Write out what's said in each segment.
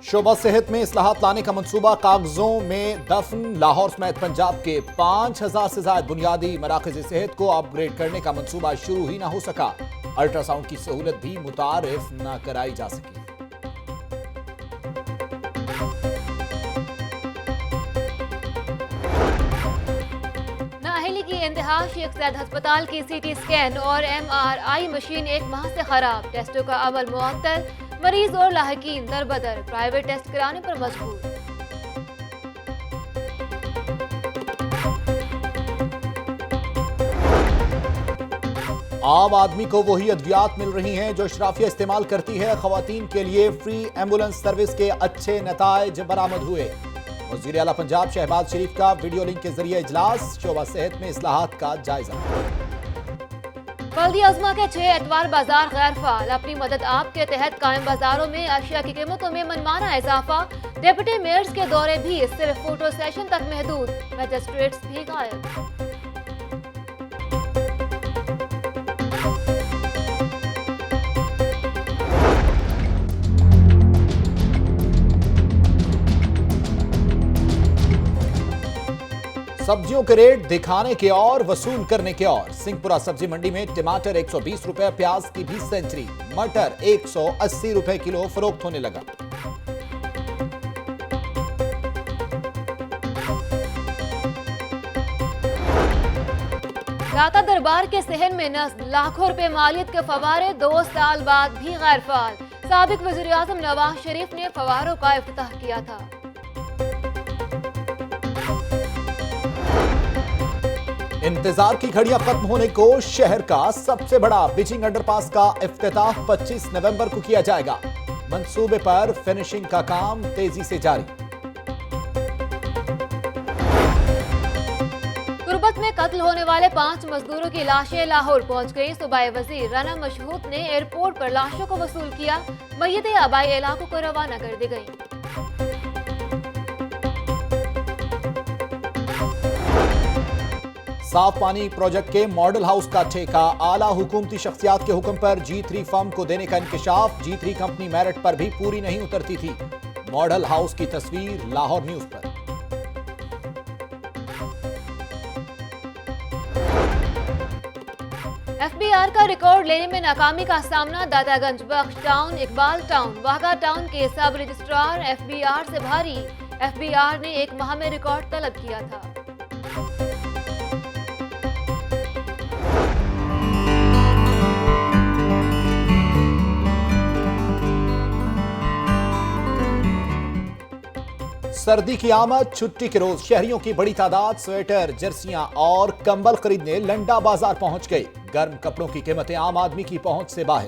शोबा सेहत में इस्लाहात लाने का मंसूबा कागजों में दफन। लाहौर समेत पंजाब के 5000 से ज्यादा बुनियादी मराकज़ सेहत को अपग्रेड करने का मंसूबा शुरू ही ना हो सका। अल्ट्रासाउंड की सहूलत भी मुतारिफ न कराई जा सकी। नाअहली की इंतहा, शेख ज़ैद अस्पताल की CT स्कैन और MRI मशीन एक माह से खराब। टेस्टों का अमल मुअत्तल, मरीज और लाहिकीन दरबदर, प्राइवेट टेस्ट कराने पर मजबूर। आम आदमी को वही अद्वियात मिल रही हैं जो अशराफिया इस्तेमाल करती है। खवातीन के लिए फ्री एम्बुलेंस सर्विस के अच्छे नताइज बरामद हुए। वज़ीर आला पंजाब शहबाज शरीफ का वीडियो लिंक के जरिए इजलास। शोबा सेहत में इस्लाहात का जायजा। बल्दिया अज़मा के 6 एतवार बाजार गैर फाल। अपनी मदद आप के तहत कायम बाजारों में अशिया की कीमतों में मनमाना इजाफा। डिप्टी मेयर्स के दौरे भी सिर्फ फोटो सेशन तक महदूद। मजिस्ट्रेट्स भी गायब। सब्जियों के रेट दिखाने के और वसूल करने के और। सिंहपुरा सब्जी मंडी में टमाटर 120 रुपए, प्याज की भी सेंचुरी। मटर 180 रुपए किलो फरोख्त होने लगा। दाता दरबार के सहन में नस्ल, लाखों रुपए मालियत के फवारे 2 साल बाद भी गैर फाल। साबिक वज़ीर आज़म नवाज शरीफ ने फवारों का इफ्तिताह किया था। इंतजार की घड़ियां खत्म होने को। शहर का सबसे बड़ा बिचिंग अंडरपास का इफ्तिताह 25 नवंबर को किया जाएगा। मंसूबे पर फिनिशिंग का काम तेजी से जारी। गुरबत में कत्ल होने वाले 5 मजदूरों की लाशें लाहौर पहुंच गई। सूबाई वजीर राना मशहूद ने एयरपोर्ट पर लाशों को वसूल किया। मय्यतें आबाई इलाकों को रवाना कर दी गई। साफ पानी प्रोजेक्ट के मॉडल हाउस का ठेका आला हुकूमती शख्सियात के हुक्म पर G3 फर्म को देने का इंकशाफ। G3 कंपनी मेरिट पर भी पूरी नहीं उतरती थी। मॉडल हाउस की तस्वीर लाहौर न्यूज पर। FBR का रिकॉर्ड लेने में नाकामी का सामना। Data Ganj, Bakhsh town, Iqbal town, Wagah town के सब रजिस्ट्रार FBR से भारी। FBR ने 1 माह में रिकॉर्ड तलब किया था। सर्दी की आमद, छुट्टी के रोज शहरियों की बड़ी तादाद स्वेटर, जर्सियां और कंबल खरीदने लंडा बाजार पहुंच गई। गर्म कपड़ों की कीमतें आम आदमी की पहुंच से बाहर।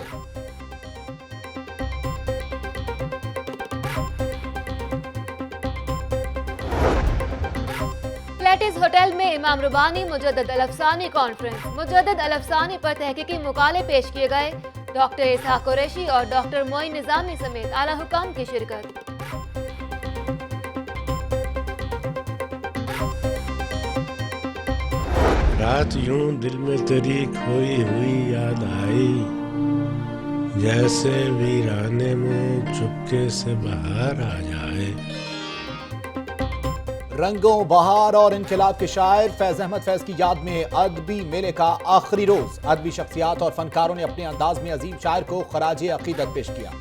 प्लेटिस होटल में इमाम रुबानी मुजद्दद अल-अफसानी कॉन्फ्रेंस। मुजद्दद अल-अफसानी पर तहकीकी मुकाले पेश किए गए। डॉक्टर इसहाक कुरैशी और डॉक्टर मोइन निजामी समेत आला हुकाम की शिरकत। रात यूं दिल में तेरी खोई हुई याद आई, जैसे वीराने में चुपके से बाहर आ जाए। रंगों, बहार और इनकलाब के शायर फैज अहमद फैज की याद में अदबी मेले का आखिरी रोज। अदबी शख्सियात और फनकारों ने अपने अंदाज में अजीम शायर को खराजे अकीदत पेश किया।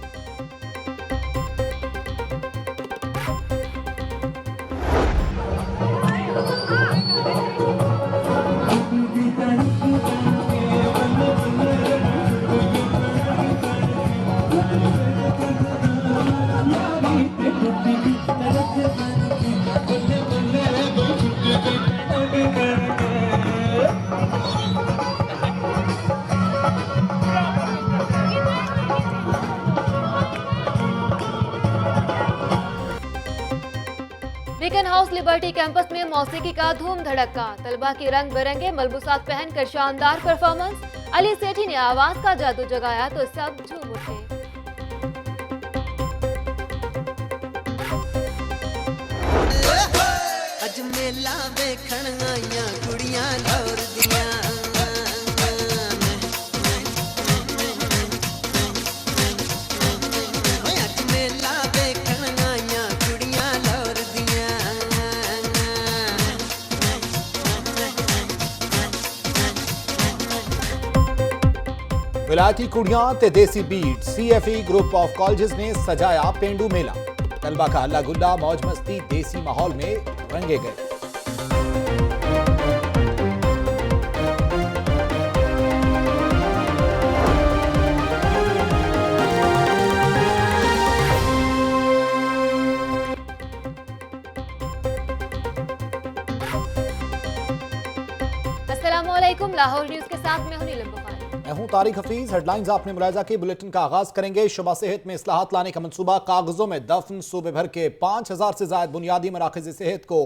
बीकन हाउस लिबर्टी कैंपस में मौसीकी का धूम धड़का। तलबा की रंग बिरंगे मलबूसात पहनकर शानदार परफॉर्मेंस। अली सेठी ने आवाज का जादू जगाया तो सब झूम उठे। अज मेला देखण आईयां कुड़ियां लाहौर दियां। अज मेला देखण विलायती कुड़ियां ते देसी beat CFE group of colleges ने सजाया पेंडू मेला। तलबा का हल्ला गुल्ला मौज मस्ती देसी माहौल में रंगे गए। अस्सलामुअलैकुम, लाहौर न्यूज के साथ मैं हूं नीलम बुखारी। मैं हूं तारिक हफीज। हेडलाइंस आपने मुलाहिजा की। बुलेटिन का आगाज करेंगे। शुबा सेहत में इस्लाहात लाने का मंसूबा कागजों में दफन। सूबे भर के 5000 से ज्यादा बुनियादी मराकज़ सेहत को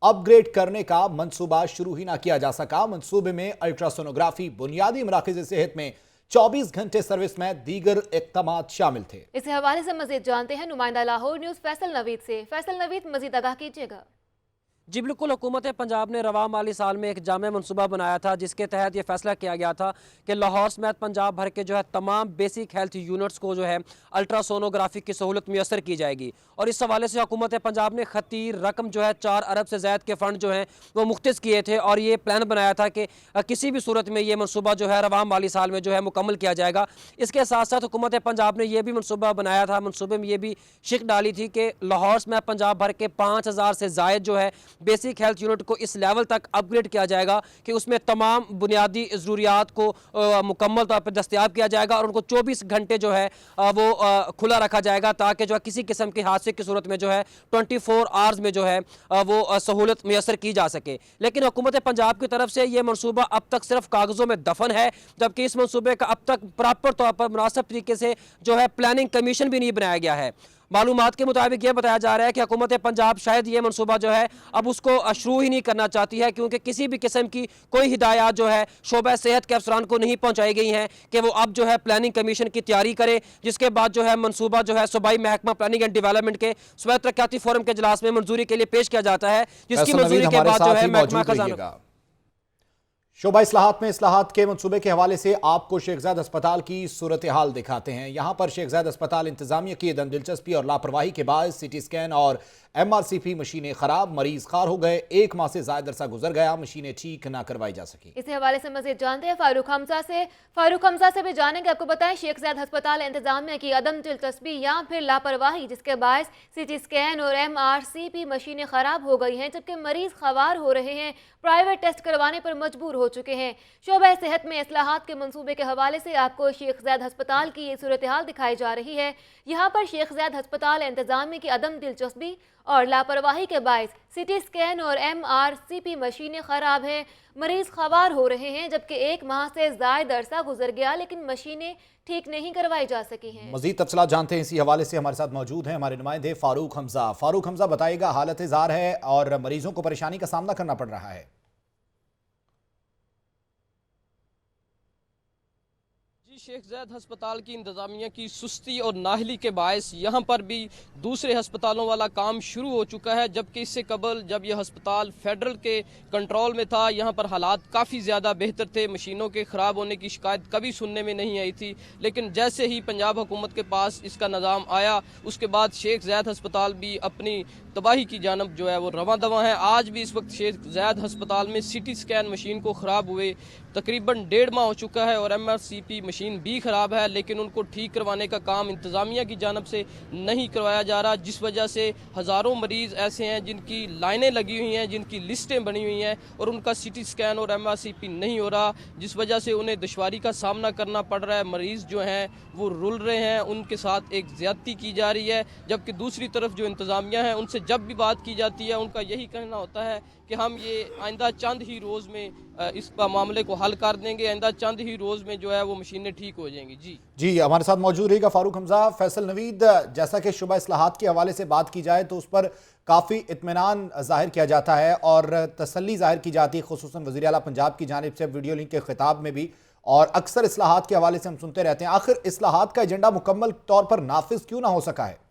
अपग्रेड करने का मंसूबा शुरू ही ना किया जा सका। मंसूबे में अल्ट्रासोनोग्राफी, बुनियादी मराकज़ सेहत में 24 घंटे सर्विस में दीगर इक़दामात शामिल थे। इस हवाले से मजीद जानते हैं नुमाइंदा लाहौर न्यूज फैसल नवीद से। फैसल नवीद, मजीद आगाह कीजिएगा। जी बिल्कुल, हुकूमत पंजाब ने रवा माली साल में एक जामे मनसूबा बनाया था जिसके तहत ये फैसला किया गया था कि लाहौर समेत पंजाब भर के जो है तमाम बेसिक हेल्थ यूनिट्स को जो है अल्ट्रासोनोग्राफी की सहूलत मैसर की जाएगी। और इस हवाले से हुकूमत पंजाब ने खतीर रकम जो है 4 अरब से ज़ायद के फ़ंड जो हैं वो मुख्तस किए थे और ये प्लान बनाया था कि किसी भी सूरत में ये मनसूबा जो है रवा माली साल में जो है मुकम्मल किया जाएगा। इसके साथ साथ हुकूमत पंजाब ने यह भी मनसूबा बनाया था, मनसूबे में ये भी शिक डाली थी कि लाहौर समेत पंजाब भर के 5000 से ज़ायद जो है बेसिक हेल्थ यूनिट को इस लेवल तक अपग्रेड किया जाएगा कि उसमें तमाम बुनियादी ज़रूरियात को मुकम्मल तौर पर दस्तयाब किया जाएगा और उनको 24 घंटे जो है वो खुला रखा जाएगा ताकि जो है किसी किस्म के हादसे की सूरत में जो है 24 आवर्स में जो है वो सहूलत मैसर की जा सके। लेकिन हुकूमत पंजाब की तरफ से ये मनसूबा अब तक सिर्फ कागज़ों में दफन है, जबकि इस मनसूबे का अब तक प्रॉपर तौर पर मुनासिब तरीके से जो है प्लानिंग कमीशन भी नहीं बनाया गया है। मालूमात के मुताबिक यह बताया जा रहा है कि हुकूमत पंजाब शायद ये मनसूबा जो है अब उसको शुरू ही नहीं करना चाहती है, क्योंकि किसी भी किस्म की कोई हिदायत जो है शोबा सेहत के अफसरान को नहीं पहुंचाई गई हैं कि वो अब जो है प्लानिंग कमीशन की तैयारी करे, जिसके बाद जो है मनसूबा जो है सूबाई महकमा प्लानिंग एंड डेवलपमेंट के स्वैत तरक्याती फोरम के इजलास में मंजूरी के लिए पेश किया जाता है, जिसकी मंजूरी के बाद जो है महकमा खजाना। शोबा इस्लाहात में इस्लाहात के मंसूबे के हवाले से आपको शेख ज़ायद अस्पताल की सूरत हाल दिखाते हैं। यहाँ पर शेख ज़ायद अस्पताल इंतजामिया की दम दिलचस्पी और लापरवाही के बाद CT स्कैन और MRCP मशीनें खराब, मरीज खार हो गए। 1 माह से ज्यादा अरसा गुजर गया, मशीनें ठीक ना करवाई जा सकी। इस हवाले से मजीद जानते हैं फारूक हमजा से भी जानेंगे। आपको बताएं, शेख ज़ायद अस्पताल इंतजामिया की अदम दिलचस्पी या फिर लापरवाही जिसके बायस CT स्कैन और MRCP मशीनें खराब हो गई हैं, जबकि मरीज खवार हो रहे हैं, प्राइवेट टेस्ट करवाने पर मजबूर हो चुके हैं। शोबा सेहत में इस्लाहात के मंसूबे के हवाले से आपको शेख ज़ायद अस्पताल की ये सूरत हाल दिखाई जा रही है। यहाँ पर शेख ज़ायद अस्पताल इंतजामिया की अदम दिलचस्पी और लापरवाही के बायस CT स्कैन और MRCP मशीनें खराब हैं, मरीज खवार हो रहे हैं, जबकि 1 माह से ज्यादा अरसा गुजर गया लेकिन मशीनें ठीक नहीं करवाई जा सकी हैं। मजीद तफसीलात जानते हैं, इसी हवाले से हमारे साथ मौजूद हैं हमारे नुमाइंदे फारूक हमजा। फारूक हमजा, बताइएगा, हालत ज़ार है और मरीजों को परेशानी का सामना करना पड़ रहा है। शेख ज़ायद हस्पताल की इंतज़ामिया की सुस्ती और नाहली के बायस यहाँ पर भी दूसरे हस्पतालों वाला काम शुरू हो चुका है, जबकि इससे कबल जब यह हस्पताल फेडरल के कंट्रोल में था यहाँ पर हालात काफ़ी ज़्यादा बेहतर थे, मशीनों के ख़राब होने की शिकायत कभी सुनने में नहीं आई थी। लेकिन जैसे ही पंजाब हुकूमत के पास इसका निज़ाम आया उसके बाद शेख ज़ायद हस्पताल भी अपनी तबाही की जानब जो है वो रवां दवा है। आज भी इस वक्त शेख ज़ायद हस्पताल में CT स्कैन मशीन को ख़राब हुए तकरीबन 1.5 माह हो चुका है और MRCP मशीन भी ख़राब है, लेकिन उनको ठीक करवाने का काम इंतज़ामिया की जानब से नहीं करवाया जा रहा, जिस वजह से हज़ारों मरीज़ ऐसे हैं जिनकी लाइनें लगी हुई हैं, जिनकी लिस्टें बनी हुई हैं और उनका CT स्कैन और MRCP नहीं हो रहा, जिस वजह से उन्हें दुश्वारी का सामना करना पड़ रहा है। मरीज़ जो हैं वो रुल रहे हैं, उनके साथ एक ज़्यादती की जा रही है, जबकि दूसरी तरफ जो इंतज़ामिया है उनसे जब भी बात की जाती है उनका यही कहना होता है कि हम ये आइंदा चंद ही रोज़ में इस मामले को हल कर देंगे, आइंदा चंद ही रोज़ में जो है वो मशीनें ठीक हो जाएंगी। जी हमारे साथ मौजूद रहेगा फारूक हमजा। फैसल नवीद, जैसा कि शुबा इस्लाहात के हवाले से बात की जाए तो उस पर काफ़ी इत्मीनान जाहिर किया जाता है और तसल्ली जाहिर की जाती है, खुसूसन वज़ीर आला पंजाब की जानिब से वीडियो लिंक के खिताब में भी, और अक्सर इस्लाहात के हवाले से हम सुनते रहते हैं। आखिर इस्लाहात का एजेंडा मुकम्मल तौर पर नाफिज क्यों ना हो सका है?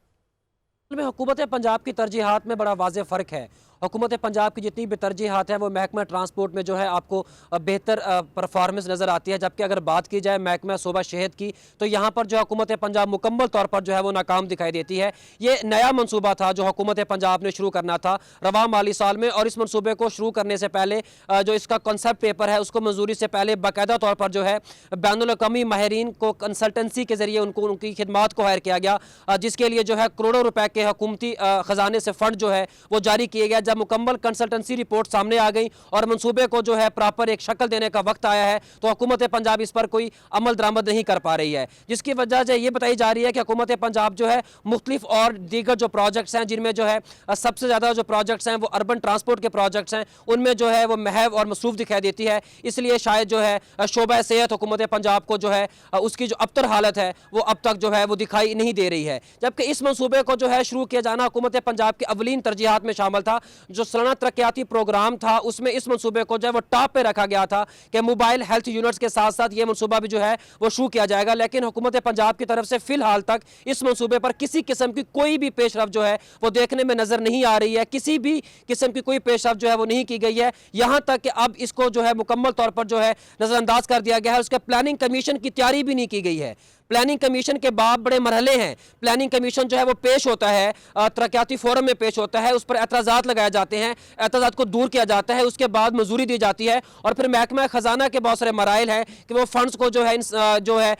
में हुकूमत पंजाब की तरजीहात में बड़ा वाज़ेह फ़र्क है। हुकूमत पंजाब की जितनी भी तरजीहात है वो महकमा ट्रांसपोर्ट में जो है आपको बेहतर परफॉर्मेंस नज़र आती है, जबकि अगर बात की जाए महकमा सूबा शहद की तो यहाँ पर जो हुकूमत पंजाब मुकम्मल तौर पर जो है वो नाकाम दिखाई देती है। ये नया मनसूबा था जो हुकूमत पंजाब ने शुरू करना था रवा माली साल में, और इस मनसूबे को शुरू करने से पहले जो इसका कॉन्सेप्ट पेपर है उसको मंजूरी से पहले बाकायदा तौर पर जो है बैनुल-अक़वामी माहिरीन को कंसल्टेंसी के जरिए उनकी खिदमात को हायर किया गया, जिसके लिए जो है करोड़ों रुपए के हुकूमती खजाने से फंड जो है वो जारी किए गए। जब मुकम्मल कंसल्टेंसी रिपोर्ट सामने आ गई और मंसूबे को जो है प्रॉपर एक शक्ल देने का वक्त आया है तो हुकूमत पंजाब इस पर कोई अमल दरामद नहीं कर पा रही है, जिसकी वजह से ये बताई जा रही है कि हुकूमत पंजाब जो है मुख्तलिफ और दीगर जो प्रोजेक्ट्स हैं, जिनमें जो है सबसे ज़्यादा जो प्रोजेक्ट्स हैं वो अर्बन ट्रांसपोर्ट के प्रोजेक्ट्स हैं, उनमें जो है वो महव और मसरूफ दिखाई देती है। इसलिए शायद जो है शोबा सेहत हुकूमत पंजाब को जो है उसकी जो अबतर हालत है वो अब तक जो है वो दिखाई नहीं दे रही है, जबकि इस मनसूबे को जो है शुरू किया जाना हुकूमत पंजाब की अवलीन तरजीहात में शामिल था। जो सालाना तरक्याती प्रोग्राम था उसमें इस मनसूबे को जो है वो टॉप पे रखा गया था कि मोबाइल हेल्थ यूनिट्स के साथ साथ ये मनसूबा भी जो है वो शुरू किया जाएगा, लेकिन हुकूमत पंजाब की तरफ से फिलहाल तक इस मनसूबे पर किसी किस्म की कोई भी पेशरफ जो है वो देखने में नजर नहीं आ रही है। किसी भी किस्म की कोई पेशरफ जो है वो नहीं की गई है, यहाँ तक कि अब इसको जो है मुकम्मल तौर पर जो है नजरअंदाज कर दिया गया है। उसके प्लानिंग कमीशन की तैयारी भी नहीं की गई है। प्लानिंग कमीशन के बाद बड़े मरहले हैं। प्लानिंग कमीशन जो है वो पेश होता है, तरक्याती फोरम में पेश होता है, उस पर एतराज़ात लगाए जाते हैं, एतराज़ात को दूर किया जाता है, उसके बाद मंजूरी दी जाती है और फिर महकमा खजाना के बहुत सारे मराइल हैं कि वो फंड्स को जो है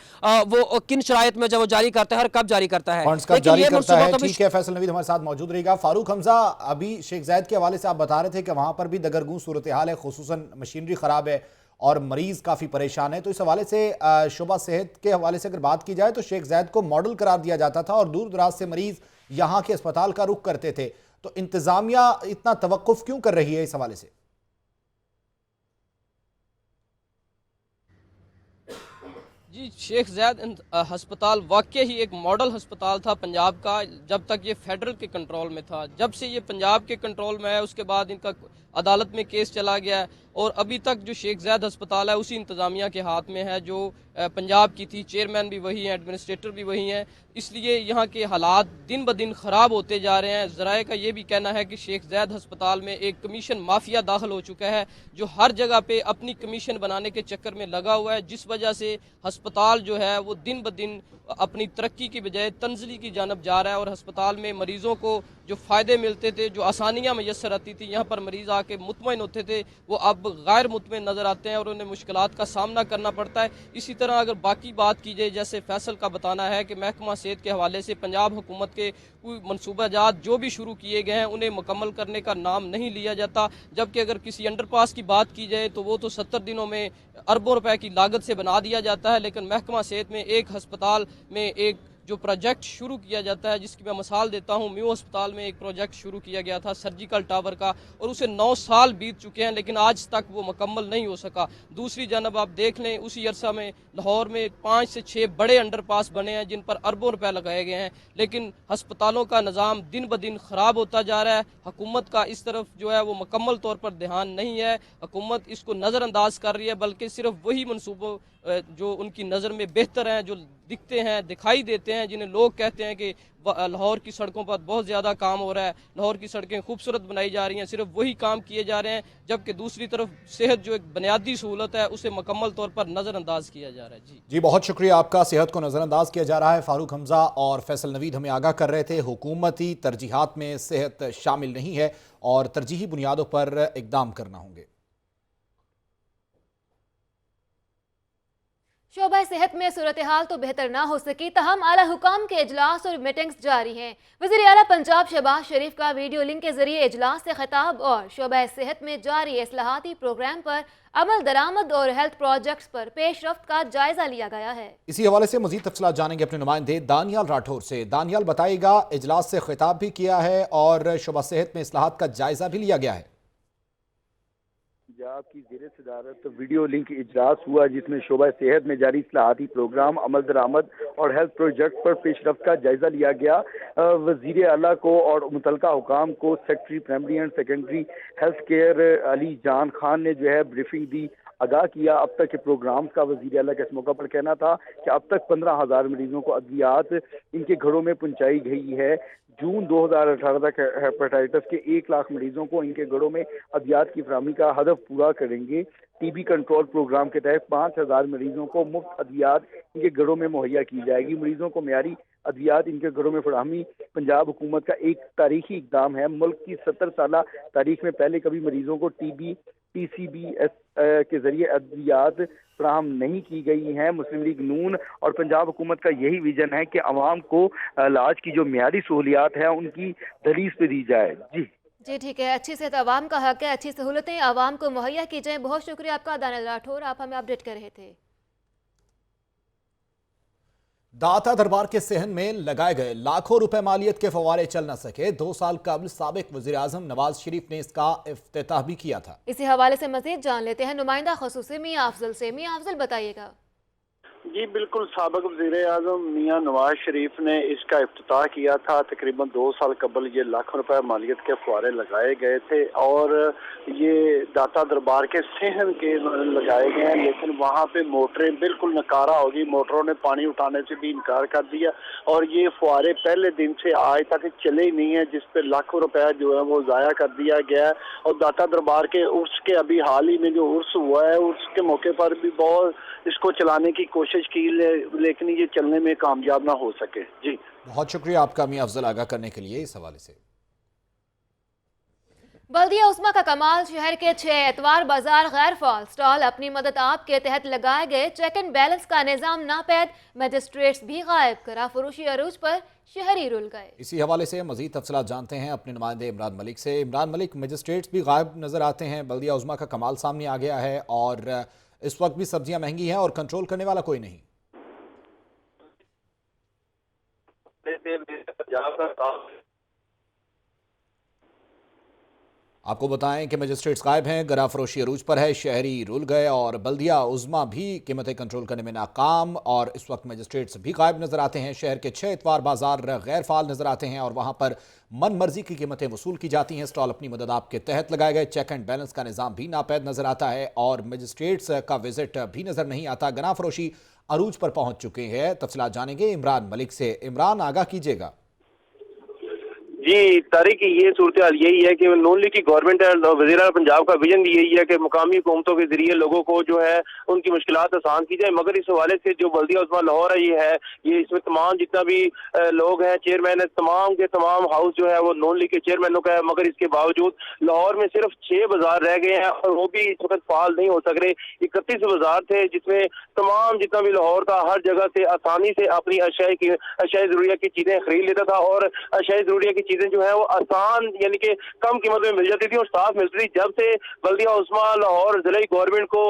वो किन शराइत में जब वो जारी करता है और कब जारी करता है। फंड्स कब जारी करता है, ठीक है। फैसल नवीद हमारे साथ मौजूद रहेगा। फारूक हमजा, अभी शेख जायद के हवाले से आप बता रहे थे कि वहां पर भी दगरगूं सूरत हाल है, खुसूसन मशीनरी खराब है और मरीज काफी परेशान है, तो इस हवाले से शोबा सेहत के हवाले से अगर बात की जाए तो शेख जायद को मॉडल करार दिया जाता था और दूर दराज से मरीज यहां के अस्पताल का रुख करते थे, तो इंतजामिया इतना तवक्कुफ क्यों कर रही है इस हवाले से? जी, शेख जायद हस्पताल वाकई ही एक मॉडल हस्पताल था पंजाब का, जब तक ये फेडरल के कंट्रोल में था। जब से ये पंजाब के कंट्रोल में है उसके बाद इनका अदालत में केस चला गया है और अभी तक जो शेख जायद हस्पताल है उसी इंतज़ामिया के हाथ में है जो पंजाब की थी। चेयरमैन भी वही हैं, एडमिनिस्ट्रेटर भी वही हैं, इसलिए यहाँ के हालात दिन ब दिन ख़राब होते जा रहे हैं। ज़राए का ये भी कहना है कि शेख जायद हस्पताल में एक कमीशन माफिया दाखिल हो चुका है जो हर जगह पे अपनी कमीशन बनाने के चक्कर में लगा हुआ है, जिस वजह से हस्पताल जो है वो दिन ब दिन अपनी तरक्की की बजाय तंजली की जानब जा रहा है और हस्पताल में मरीज़ों को जो फ़ायदे मिलते थे, जो आसानियाँ मैसर आती थी, यहाँ पर मरीज़ आके मुतमईन होते थे, वो अब गैर मुतमईन नज़र आते हैं और उन्हें मुश्किलात का सामना करना पड़ता है। इसी तरह अगर बाकी बात की जाए, जैसे फैसल का बताना है कि महकमा सेहत के हवाले से पंजाब हुकूमत के कोई मनसूबाजात जो भी शुरू किए गए हैं उन्हें मुकम्मल करने का नाम नहीं लिया जाता, जबकि अगर किसी अंडरपास की बात की जाए तो वो तो 70 दिनों में अरबों रुपए की लागत से बना दिया जाता है, लेकिन महकमा सेहत में एक हस्पताल में एक जो प्रोजेक्ट शुरू किया जाता है, जिसकी मैं मिसाल देता हूँ, म्यू अस्पताल में एक प्रोजेक्ट शुरू किया गया था सर्जिकल टावर का और उसे 9 साल बीत चुके हैं लेकिन आज तक वो मुकम्मल नहीं हो सका। दूसरी जानब आप देख लें उसी अरसा में लाहौर में 5 से 6 बड़े अंडरपास बने हैं जिन पर अरबों रुपए लगाए गए हैं, लेकिन हस्पतालों का निज़ाम दिन ब दिन ख़राब होता जा रहा है। हुकूमत का इस तरफ जो है वो मुकम्मल तौर पर ध्यान नहीं है, हुकूमत इसको नज़रअंदाज कर रही है, बल्कि सिर्फ वही मनसूबों जो उनकी नज़र में बेहतर हैं, जो दिखते हैं, दिखाई देते हैं, जिन्हें लोग कहते हैं कि लाहौर की सड़कों पर बहुत ज़्यादा काम हो रहा है, लाहौर की सड़कें खूबसूरत बनाई जा रही हैं, सिर्फ वही काम किए जा रहे हैं, जबकि दूसरी तरफ सेहत जो एक बुनियादी सहूलत है उसे मुकम्मल तौर पर नज़रअंदाज किया जा रहा है। जी बहुत शुक्रिया आपका। सेहत को नज़रअंदाज किया जा रहा है। फारूक हमजा और फैसल नवीद हमें आगाह कर रहे थे, हुकूमती तरजीहात में सेहत शामिल नहीं है और तरजीही बुनियादों पर इकदाम करना होंगे। शोबा सेहत में सूरत हाल तो बेहतर ना हो सकी, तहम आला हुकाम के इजलास और मीटिंग्स जारी हैं। वज़ीर आला पंजाब शहबाज शरीफ का वीडियो लिंक के जरिए इजलास से खिताब और शोबा सेहत में जारी इस्लाहाती प्रोग्राम पर अमल दरामद और हेल्थ प्रोजेक्ट्स पर पेशरफ्त का जायजा लिया गया है। इसी हवाले से मजीद तफसीलात जानेंगे अपने नुमाइंदे दानियाल राठौर से। दानियाल बताइएगा, इजलास से खिताब भी किया है और शोबा सेहत में इस्लाहात का जायजा भी लिया गया है। पंजाब की ज़ेर सदारत वीडियो लिंक इजलास हुआ जिसमें शोबा सेहत में जारी इस्लाहाती प्रोग्राम, अमल दरामद और हेल्थ प्रोजेक्ट पर पेशरफ्त का जायजा लिया गया। वज़ीर आला को और मुतलका हुकाम को secretary primary and secondary health care Ali जान खान ने जो है ब्रीफिंग दी, आगाह किया। अब तक के प्रोग्राम्स का वज़ीर आला का इस मौका पर कहना था कि अब तक 15,000 मरीजों को अद्वियात इनके घरों में पहुंचाई गई है, जून 2018 तक हेपेटाइटिस के 1 लाख मरीजों को इनके घरों में अद्वियात की फराहमी का हदफ पूरा करेंगे। टीबी कंट्रोल प्रोग्राम के तहत 5000 मरीजों को मुफ्त अद्वियात इनके घरों में मुहैया की जाएगी। मरीजों को मेयारी अद्वियात इनके घरों में फराहमी पंजाब हुकूमत का एक तारीखी इकदाम है। मुल्क की 70 साल तारीख में पहले कभी मरीजों को टीबी PCBS के जरिए अद्वियात फराहम नहीं की गई हैं। मुस्लिम लीग नून और पंजाब हुकूमत का यही विजन है कि आवाम को इलाज की जो मियारी सहूलियात है उनकी दलील पे दी जाए। जी ठीक है, अच्छी सेहत आवाम का हक है, अच्छी सहूलतें आवाम को मुहैया की जाए। बहुत शुक्रिया आपका दानियल राठौर, आप हमें अपडेट कर रहे थे। दाता दरबार के सहन में लगाए गए लाखों रुपए मालियत के फवारे चल न सके। 2 साल कबल साबिक वजीर आजम नवाज शरीफ ने इसका इफ्तिताह भी किया था। इसी हवाले से मजीद जान लेते हैं नुमाइंदा खसूसी मियां अफजल से। मियां अफजल बताइएगा। जी बिल्कुल, साबिक वज़ीर आज़म मियां नवाज शरीफ ने इसका इफ्तिताह किया था। तकरीबन 2 साल कबल ये लाखों रुपए मालियत के फुआरे लगाए गए थे और ये दाता दरबार के सहन के लगाए गए हैं, लेकिन वहाँ पे मोटरें बिल्कुल नकारा होगी। मोटरों ने पानी उठाने से भी इनकार कर दिया और ये फुआरे पहले दिन से आज तक चले ही नहीं है, जिस पे लाखों रुपया जो है वो ज़ाया कर दिया गया है। और दाता दरबार के उर्स के अभी हाल ही में जो उर्स हुआ है, उर्स के मौके पर भी बहुत इसको चलाने की कोशिश की, लेकिन ये चलने में कामयाब ना हो सके। जी बहुत शुक्रिया आपका मियां अफजल आगाह करने के लिए इस हवाले से। बल्दिया उस्मा का कमाल, शहर के 6 एतवार बाजार गैर फाल स्टॉल अपनी मदद आप के तहत लगाए गए। चेक एंड बैलेंस का निजाम नापैद, मजिस्ट्रेट्स भी गायब, करा फरोशी अरूज पर शहरी रुल गए। इसी हवाले से मजीद तफसीलात जानते हैं अपने नुमाइंदे इमरान मलिक से। इमरान मलिक, मजिस्ट्रेट्स भी गायब नजर आते हैं, बल्दिया उस्मा का कमाल सामने आ गया है और इस वक्त भी सब्जियां महंगी हैं और कंट्रोल करने वाला कोई नहीं। आपको बताएं कि मजिस्ट्रेट्स गायब हैं, गरा फरोशी अरूज पर है, शहरी रुल गए और बल्दिया उज़्मा भी कीमतें कंट्रोल करने में नाकाम और इस वक्त मजिस्ट्रेट्स भी गायब नजर आते हैं। शहर के 6 इतवार बाजार गैर फाल नजर आते हैं और वहां पर मन मर्जी की कीमतें वसूल की जाती हैं। स्टॉल अपनी मदद आपके तहत लगाए गए। चेक एंड बैलेंस का निजाम भी नापैद नजर आता है और मजिस्ट्रेट्स का विजिट भी नजर नहीं आता। गना फरोशी अरूज पर पहुंच चुके हैं। तफसीलात जानेंगे इमरान मलिक से। इमरान, आगाह कीजिएगा। जी तारिक, ये सूरत हाल यही है कि नून लीग की गवर्नमेंट है, वज़ीर आला पंजाब का विजन भी यही है कि मुकामी हुकूमतों के जरिए लोगों को जो है उनकी मुश्किलात आसान की जाए। मगर इस हवाले से जो बल्दिया उस्मा लाहौर है ये इसमें तमाम जितना भी लोग हैं, चेयरमैन है, तमाम के तमाम हाउस जो है वो नून लीग के चेयरमैनों का है। मगर इसके बावजूद लाहौर में सिर्फ 6 बाजार रह गए हैं और वो भी इस वक्त फाल नहीं हो सक रहे। 31 बाजार थे जिसमें तमाम जितना भी लाहौर था हर जगह से आसानी से अपनी अशाए ज़रूरिया की चीज़ें खरीद लेता था और अशाए ज़रूरिया की चीज़ें जो है वो आसान यानी कि कम कीमत में मिल जाती थी और साफ मिलती थी। जब से बल्दिया उस्मा लाहौर जिले गवर्नमेंट को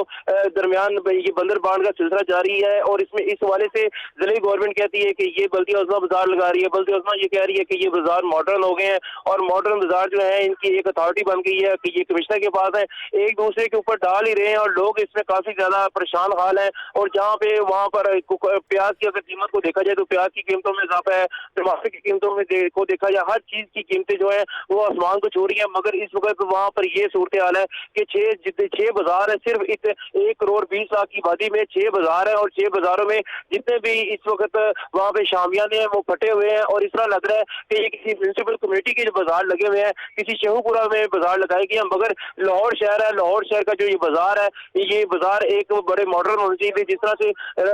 दरमियान ये बंदर बांध का सिलसिला जारी है और इसमें इस हवाले से जिले गवर्नमेंट कहती है कि ये बल्दिया उस्मा बाजार लगा रही है। बल्दिया उस्मा ये कह रही है कि ये बाजार मॉडर्न हो गए हैं और मॉडर्न बाजार जो है इनकी एक अथॉरिटी बन गई है कि ये कमिश्नर के पास है, एक दूसरे के ऊपर डाल ही रहे हैं और लोग इसमें काफी ज्यादा परेशान हाल है। और जहाँ पे वहाँ पर प्याज की अगर कीमत को देखा जाए तो प्याज की कीमतों में इजाफा है, टमाटर की कीमतों में को देखा जाए हर चीज की कीमतें जो है वो आसमान को छू रही है। मगर इस वक्त वहाँ पर ये सूरत हाल है कि 6 बाजार है, सिर्फ 1 करोड़ 20 लाख की आबादी में 6 बाजार है और 6 बाजारों में जितने भी इस वक्त वहाँ पे शामियाने हैं वो फटे हुए हैं और इस तरह लग रहा है कि ये किसी म्यूनसिपल कम्युनिटी के जो बाजार लगे हुए हैं, किसी शेहूपुरा में बाजार लगाए गए हैं। मगर लाहौर शहर है, लाहौर शहर का जो ये बाजार है, ये बाजार एक बड़े मॉडर्न होने चाहिए। जिस तरह से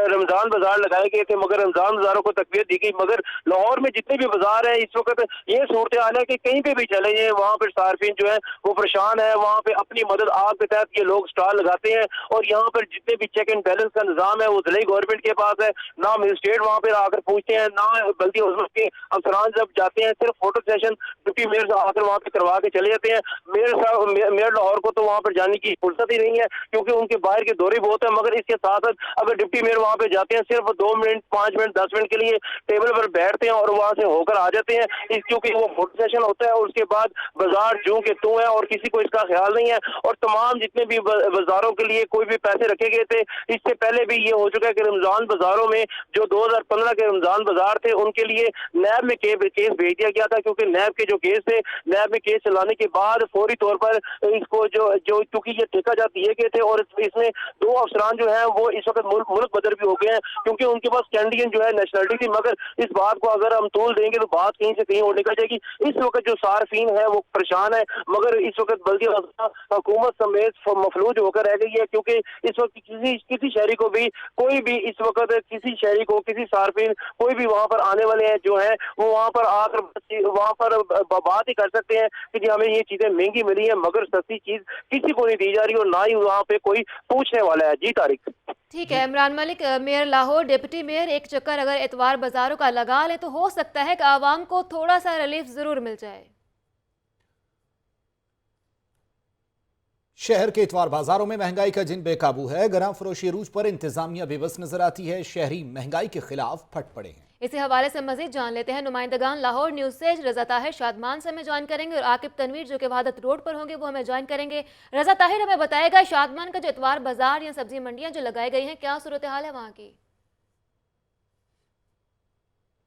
रमजान बाजार लगाए गए थे मगर रमजान बाजारों को तकवीत दी गई, मगर लाहौर में जितने भी बाजार है इस वक्त ये सूरत हाल है कि कहीं पे भी चले जाए वहाँ पर सार्फिन जो है वो परेशान है। वहाँ पे अपनी मदद आप के तहत ये लोग स्टॉल लगाते हैं और यहाँ पर जितने भी चेक एंड बैलेंस का निजाम है वो जिले गवर्नमेंट के पास है। ना मजिस्ट्रेट वहाँ पे आकर पूछते हैं, ना बल्दिया उस्मा के अफसरान जब जाते हैं सिर्फ फोटो सेशन डिप्टी मेयर से आकर वहाँ पे करवा के चले जाते हैं। मेयर लाहौर को तो वहाँ पर जाने की फुर्सत ही नहीं है क्योंकि उनके बाहर के दौरे बहुत है। मगर इसके साथ साथ अगर डिप्टी मेयर वहाँ पे जाते हैं सिर्फ 2 मिनट 5 मिनट 10 मिनट के लिए टेबल पर बैठते हैं और वहाँ से होकर आ जाते हैं, क्योंकि वो वोट सेशन होता है और उसके बाद बाजार जूं के तू है और किसी को इसका ख्याल नहीं है। और तमाम जितने भी बाजारों के लिए कोई भी पैसे रखे गए थे, इससे पहले भी ये हो चुका है कि रमजान बाजारों में जो 2015 के रमजान बाजार थे उनके लिए नैब में केस भेज दिया गया था, क्योंकि नैब के जो केस थे, नैब में केस चलाने के बाद फौरी तौर पर इसको जो क्योंकि ये ठेका जा दिए गए थे और इसमें 2 अफसरान जो है वो इस वक्त मुल्क बदर भी हो गए हैं, क्योंकि उनके पास कैनेडियन जो है नेशनलिटी थी। मगर इस बात को अगर हम तूल देंगे तो बात कहीं से कहीं और निकल जाएगी। इस वक्त जो सार्फिन है वो परेशान है, मगर इस वक्त बल्दिया हुकूमत समेत मफलूज होकर रह गई है, क्योंकि इस वक्त किसी शहरी को भी कोई भी इस वक्त किसी शहरी को किसी सार्फिन कोई भी वहाँ पर आने वाले हैं जो है वो वहाँ पर आकर वहाँ पर बात ही कर सकते हैं कि जी हमें ये चीजें महंगी मिली है, मगर सस्ती चीज किसी को नहीं दी जा रही और ना ही वहाँ पे कोई पूछने वाला है। जी तारिक। ठीक है Imran Malik, mayor Lahore, deputy mayor, एक चक्कर अगर एतवार बाजारों का लगा ले तो हो सकता है कि आवाम को थोड़ा सा रिलीफ जरूर मिल जाए। शहर के इतवार बाजारों में महंगाई का जिन बेकाबू है, गरम फरोशी अरूज पर इंतजामिया बेबस नजर आती है। शहरी महंगाई के खिलाफ फट पड़े हैं। इसी हवाले से मजीद जान लेते हैं नुमाइंदगान लाहौर न्यूज से। रजा ताहिर शादमान से हमें ज्वाइन करेंगे और आकिब तनवीर जो कि वहादत रोड पर होंगे वो हमें ज्वाइन करेंगे। रजा ताहिर हमें बताएगा शादमान का जो इतवार बाजार या सब्जी मंडियां जो लगाई गई हैं, क्या सूरत हाल है वहाँ की?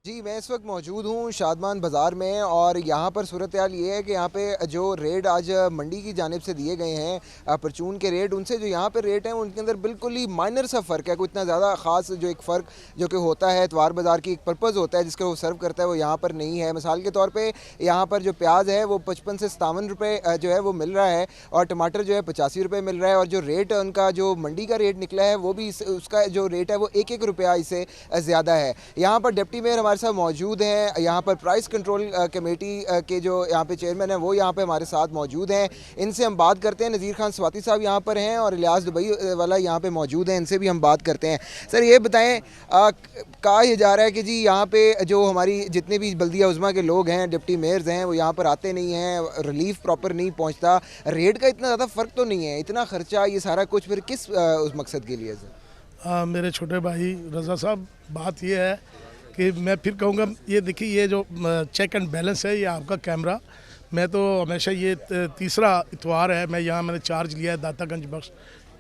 जी मैं इस वक्त मौजूद हूँ शादमान बाज़ार में और यहाँ पर सूरत हाल ये है कि यहाँ पे जो रेट आज मंडी की जानिब से दिए गए हैं परचून के रेट, उनसे जो यहाँ पे रेट हैं उनके अंदर बिल्कुल ही माइनर सा फ़र्क है। कोई इतना ज़्यादा ख़ास जो एक फ़र्क जो कि होता है इतवार बाज़ार की एक पर्पज़ होता है जिसको वो सर्व करता है वो यहाँ पर नहीं है। मिसाल के तौर पर यहाँ पर जो प्याज है वो 55 से 57 रुपये जो है वो मिल रहा है और टमाटर जो है 85 रुपये मिल रहा है और जो रेट उनका जो मंडी का रेट निकला है वो भी उसका जो रेट है वो 1-1 रुपया इससे ज़्यादा है। यहाँ पर डिप्टी मेयर हमारे साथ मौजूद हैं, यहाँ पर प्राइस कंट्रोल कमेटी के जो यहाँ पे चेयरमैन हैं वो यहाँ पे हमारे साथ मौजूद हैं। इनसे हम बात करते हैं। नज़ीर खान स्वाति साहब यहाँ पर हैं और इलियास दुबई वाला यहाँ पे मौजूद हैं, इनसे भी हम बात करते हैं। सर ये बताएं, कहा यह जा रहा है कि जी यहाँ पे जो हमारी जितने भी बल्दिया उज़्मा के लोग हैं, डिप्टी मेयर्स हैं, वो यहाँ पर आते नहीं हैं, रिलीफ प्रॉपर नहीं पहुँचता, रेट का इतना ज़्यादा फ़र्क तो नहीं है, इतना ख़र्चा ये सारा कुछ फिर किस उस मकसद के लिए सर? मेरे छोटे भाई रज़ा साहब, बात ये है कि मैं फिर कहूँगा, ये देखिए ये जो चेक एंड बैलेंस है ये आपका कैमरा, मैं तो हमेशा ये तीसरा इतवार है मैं यहाँ मैंने चार्ज लिया है दातागंज बख्श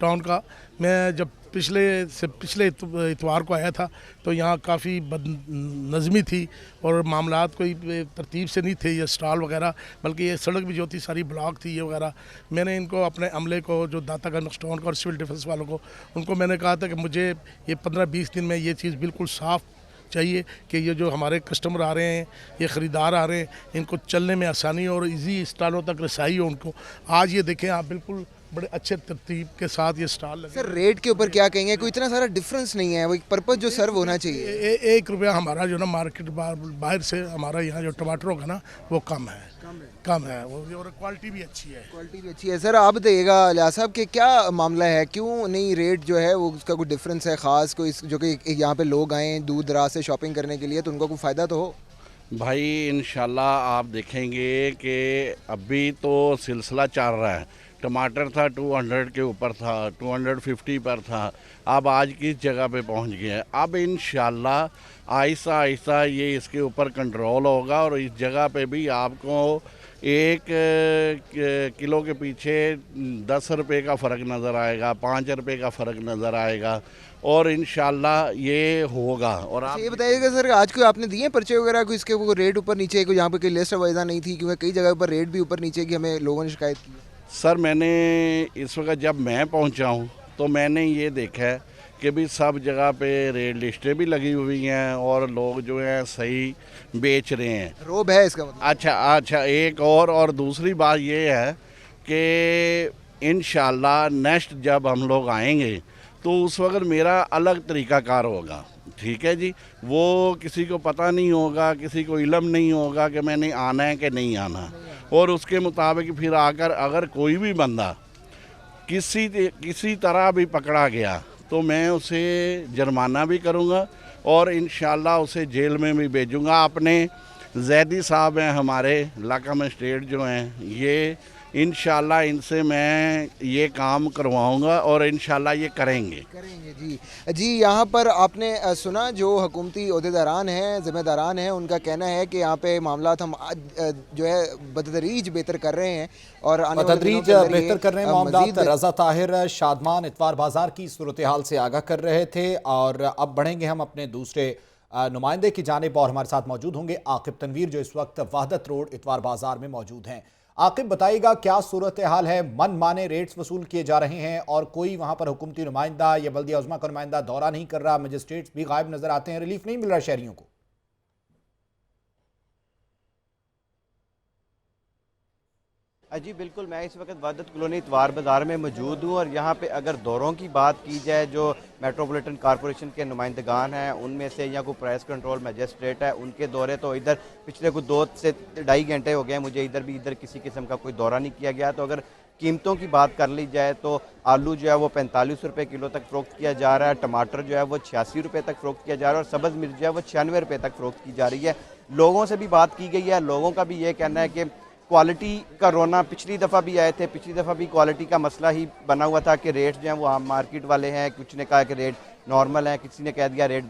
टाउन का। मैं जब पिछले इतवार को आया था तो यहाँ काफ़ी बदनज़मी थी और मामलात कोई तरतीब से नहीं थे, ये स्टॉल वगैरह, बल्कि ये सड़क भी जो थी सारी ब्लॉक थी ये वगैरह। मैंने इनको अपने अमले को जो दातागंज टाउन का और सिविल डिफेंस वालों को उनको मैंने कहा था कि मुझे ये 15-20 दिन में ये चीज़ बिल्कुल साफ़ चाहिए कि ये जो हमारे कस्टमर आ रहे हैं, ये ख़रीदार आ रहे हैं, इनको चलने में आसानी और इजी स्टॉलों तक रसाई हो उनको। आज ये देखें आप, बिल्कुल बड़े अच्छे तरतीब के साथ ये स्टॉल लगे। सर रेट के ऊपर क्या कहेंगे? कोई इतना सारा डिफरेंस नहीं है, वो एक पर्पज़ जो सर्व होना चाहिए। 1 रुपया हमारा जो ना मार्केट बाहर से हमारा यहाँ जो टमाटरों का ना वो कम है वो, और क्वालिटी भी अच्छी है। सर आप बताइएगा इलियास साहब कि क्या मामला है, क्यों नहीं रेट जो है वो उसका कोई डिफरेंस है ख़ास कोई, जो कि यहाँ पे लोग आएँ दूर दराज से शॉपिंग करने के लिए तो उनको कोई फ़ायदा तो हो? भाई इंशाल्लाह आप देखेंगे कि अभी तो सिलसिला चल रहा है। टमाटर था 200 के ऊपर था, 250 पर था, अब आज किस जगह पे पहुंच गया है। अब इंशाल्लाह आहिस्ता आहिस्ता ये इसके ऊपर कंट्रोल होगा और इस जगह पे भी आपको 1 किलो के पीछे 10 रुपये का फ़र्क नज़र आएगा, 5 रुपये का फ़र्क नज़र आएगा और इंशाल्लाह ये होगा। और आप ये बताइएगा सर, आज को आपने दिए पर्चे वगैरह को इसके वो रेट ऊपर नीचे को, यहाँ पे कोई लिस्ट वजह नहीं थी क्योंकि कई जगह पर रेट भी ऊपर नीचे की हमें लोगों ने शिकायत की? सर मैंने इस वक्त जब मैं पहुंचा हूं तो मैंने ये देखा है कि भी सब जगह पे रेट लिस्टें भी लगी हुई हैं और लोग जो हैं सही बेच रहे हैं। रोब है इसका मतलब? अच्छा एक और दूसरी बात ये है कि इंशाल्लाह नेक्स्ट जब हम लोग आएंगे तो उस वक्त मेरा अलग तरीक़ाकार होगा, ठीक है जी। वो किसी को पता नहीं होगा, किसी को इल्म नहीं होगा कि मैंने आना है कि नहीं आना, और उसके मुताबिक फिर आकर अगर कोई भी बंदा किसी तरह भी पकड़ा गया तो मैं उसे जुर्माना भी करूँगा और इंशाल्लाह उसे जेल में भी भेजूँगा। अपने जैदी साहब हैं हमारे इलाका मजिस्ट्रेट जो हैं, ये इंशाल्लाह इनसे मैं ये काम करवाऊंगा और इंशाल्लाह ये करेंगे जी जी। यहाँ पर आपने सुना जो हुकूमती ओहदेदारान हैं, ज़िम्मेदारान हैं, उनका कहना है कि यहाँ पे मामलात हम जो है बतदरीज बेहतर कर रहे हैं और आने वाले दिनों बतदरीज के अंदर बेहतर कर रहे हैं मामलात। मज़ीद रज़ा ताहिर शादमान इतवार बाजार की सूरत हाल से आगाह कर रहे थे और अब बढ़ेंगे हम अपने दूसरे नुमाइंदे की जानिब और हमारे साथ मौजूद होंगे आकिब तनवीर जो इस वक्त वहदत रोड इतवार बाजार में मौजूद हैं। आकिब बताइएगा क्या सूरत हाल है, मन माने रेट्स वसूल किए जा रहे हैं और कोई वहां पर हुकूमती नुमाइंदा या बल्दिया उज़्मा का नुमाइंदा दौरा नहीं कर रहा, मजिस्ट्रेट्स भी गायब नजर आते हैं, रिलीफ नहीं मिल रहा शहरियों को? जी बिल्कुल, मैं इस वक्त वहदत कॉलोनी इतवार बाज़ार में मौजूद हूँ और यहाँ पे अगर दौरों की बात की जाए जो मेट्रोपॉलिटन कॉरपोरेशन के नुमाइंदगान हैं उनमें से या कोई प्राइस कंट्रोल मजिस्ट्रेट है उनके दौरे तो इधर पिछले कुछ 2 से 2.5 घंटे हो गए, मुझे इधर किसी किस्म का कोई दौरा नहीं किया गया। तो अगर कीमतों की बात कर ली जाए तो आलू जो है वो 45 रुपये किलो तक फ़रोख्त किया जा रहा है, टमाटर जो है वो 86 रुपये तक फ़रोख्त किया जा रहा है और सब्ज़ मिर्च जो है वो 96 रुपये तक फ़रोख्त की जा रही है। लोगों से भी बात की गई है, लोगों का भी ये कहना है कि क्वालिटी का रोना, पिछली दफ़ा भी आए थे, पिछली दफ़ा भी क्वालिटी का मसला ही बना हुआ था कि रेट जो हैं वो आम मार्केट वाले हैं, कुछ ने कहा कि रेट नॉर्मल है, किसी ने कह दिया रेट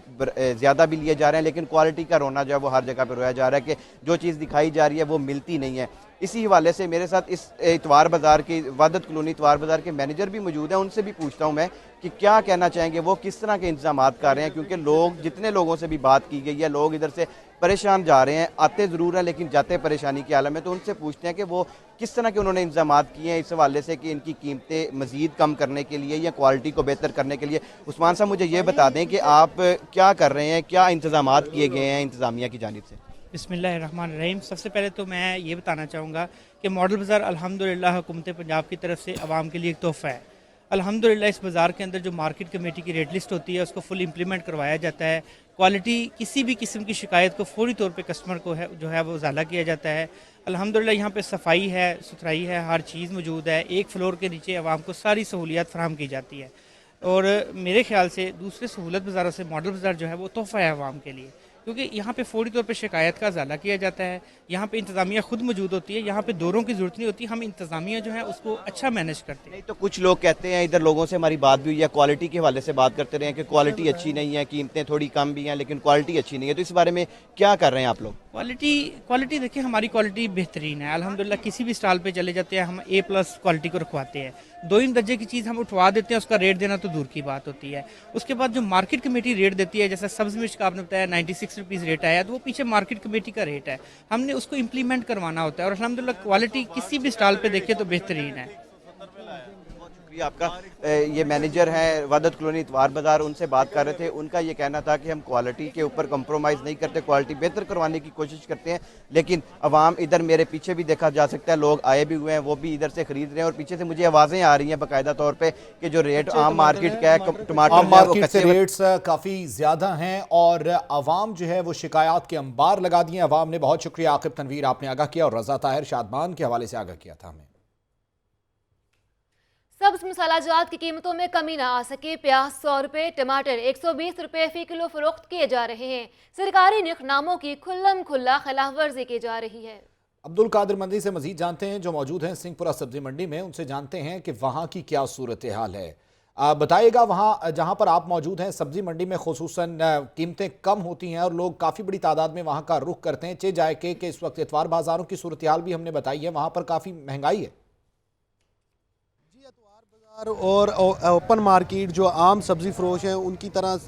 ज़्यादा भी लिए जा रहे हैं, लेकिन क्वालिटी का रोना जो है वो हर जगह पर रोया जा रहा है कि जो चीज़ दिखाई जा रही है वो मिलती नहीं है। इसी हवाले से मेरे साथ इस इतवार बाज़ार की वहदत कॉलोनी इतवार बाज़ार के मैनेजर भी मौजूद हैं, उनसे भी पूछता हूँ मैं कि क्या कहना चाहेंगे, वो किस तरह के इंतजाम कर रहे हैं, क्योंकि लोग जितने लोगों से भी बात की गई है लोग इधर से परेशान जा रहे हैं, आते ज़रूर हैं लेकिन जाते परेशानी के आलम में। तो उनसे पूछते हैं कि वो किस तरह के उन्होंने इंतजाम किए हैं इस हवाले से कि इनकी कीमतें मज़ीद कम करने के लिए या क्वालिटी को बेहतर करने के लिए। उस्मान साहब मुझे ये बता दें कि आप क्या कर रहे हैं, क्या इंतजाम किए गए हैं इंतज़ामिया की जानिब से? बिस्मिल्लाहिर्रहमानिर्रहीम। सबसे पहले तो मैं ये बताना चाहूँगा कि मॉडल बाज़ार अल्हम्दुलिल्लाह हुकूमत पंजाब की तरफ से आवाम के लिए एक तोहफ़ा है। अल्हम्दुलिल्लाह इस बाज़ार के अंदर जो मार्केट कमेटी की रेट लिस्ट होती है उसको फुल इम्प्लीमेंट करवाया जाता है। क्वालिटी किसी भी किस्म की शिकायत को फौरी तौर पे कस्टमर को है जो है वो उजाला किया जाता है। अल्हम्दुलिल्लाह यहाँ पे सफाई है, सुथराई है, हर चीज़ मौजूद है। एक फ्लोर के नीचे आवाम को सारी सहूलियात फराहम की जाती है और मेरे ख्याल से दूसरे सहूलत बाज़ारों से मॉडल बाज़ार जो है वो तोहफ़ा है आवाम के लिए, क्योंकि यहाँ पे फौरी तौर पे शिकायत का उजाला किया जाता है। यहाँ पे इंतज़ामिया खुद मौजूद होती है, यहाँ पे दौरों की ज़रूरत नहीं होती, हम इंतज़ामिया जो है उसको अच्छा मैनेज करते हैं। नहीं तो कुछ लोग कहते हैं, इधर लोगों से हमारी बात भी हुई है, क्वालिटी के हवाले से बात करते रहे हैं कि क्वालिटी अच्छी नहीं है, कीमतें थोड़ी कम भी हैं लेकिन क्वालिटी अच्छी नहीं है। तो इस बारे में क्या कर रहे हैं आप लोग? क्वालिटी देखिए, हमारी क्वालिटी बेहतरीन है अल्हम्दुलिल्लाह। किसी भी स्टॉल पे चले जाते हैं हम A+ क्वालिटी को रखवाते हैं। 2 दर्जे की चीज़ हम उठवा देते हैं, उसका रेट देना तो दूर की बात होती है। उसके बाद जो मार्केट कमेटी रेट देती है, जैसे सब्ज़ मिर्च का आपने बताया 96 रुपीज़ रेट आया, तो वो पीछे मार्केट कमेटी का रेट है, हमने उसको इम्प्लीमेंट करवाना होता है और अल्हम्दुलिल्लाह क्वालिटी किसी भी स्टॉल पे देखिए तो बेहतरीन है। आपका ये मैनेजर हैं वहदत कॉलोनी इतवार बाज़ार, उनसे बात कर रहे थे। उनका ये कहना था कि हम क्वालिटी के ऊपर कंप्रोमाइज़ नहीं करते, क्वालिटी बेहतर करवाने की कोशिश करते हैं। लेकिन अवाम इधर मेरे पीछे भी देखा जा सकता है, लोग आए भी हुए हैं, वो भी इधर से खरीद रहे हैं और पीछे से मुझे आवाज़ें आ रही हैं बाकायदा तौर पर कि जो रेट आम मार्केट का है, टमाटर मार्केट से रेट्स काफ़ी ज़्यादा हैं और अवाम जो है वो शिकायत के अंबार लगा दिए। अवाम ने बहुत शुक्रिया आकिब तनवीर, आपने आगाह किया और रज़ा ताहिर शादमान के हवाले से आगाह किया था हमें। सब्ज मसाला जात की कीमतों में कमी ना आ सके, प्याज 100 रुपये, टमाटर 120 रुपये फी किलो फरोख्त किए जा रहे हैं। सरकारी निखनामों की खुल्लम खुल्ला खिलाफ वर्जी की जा रही है। अब्दुल कादिर मंदी से मजीद जानते हैं जो मौजूद हैं सिंहपुरा सब्जी मंडी में, उनसे जानते हैं कि वहाँ की क्या सूरत हाल है। बताइएगा वहाँ जहाँ पर आप मौजूद हैं सब्जी मंडी में खुसूसन कीमतें कम होती हैं और लोग काफ़ी बड़ी तादाद में वहाँ का रुख करते हैं। चे जाए कि इस वक्त इतवार बाज़ारों की सूरत हाल भी हमने बताई है, वहाँ पर काफ़ी महंगाई है। और ओपन मार्केट जो आम सब्ज़ी फ़रोश हैं उनकी तरह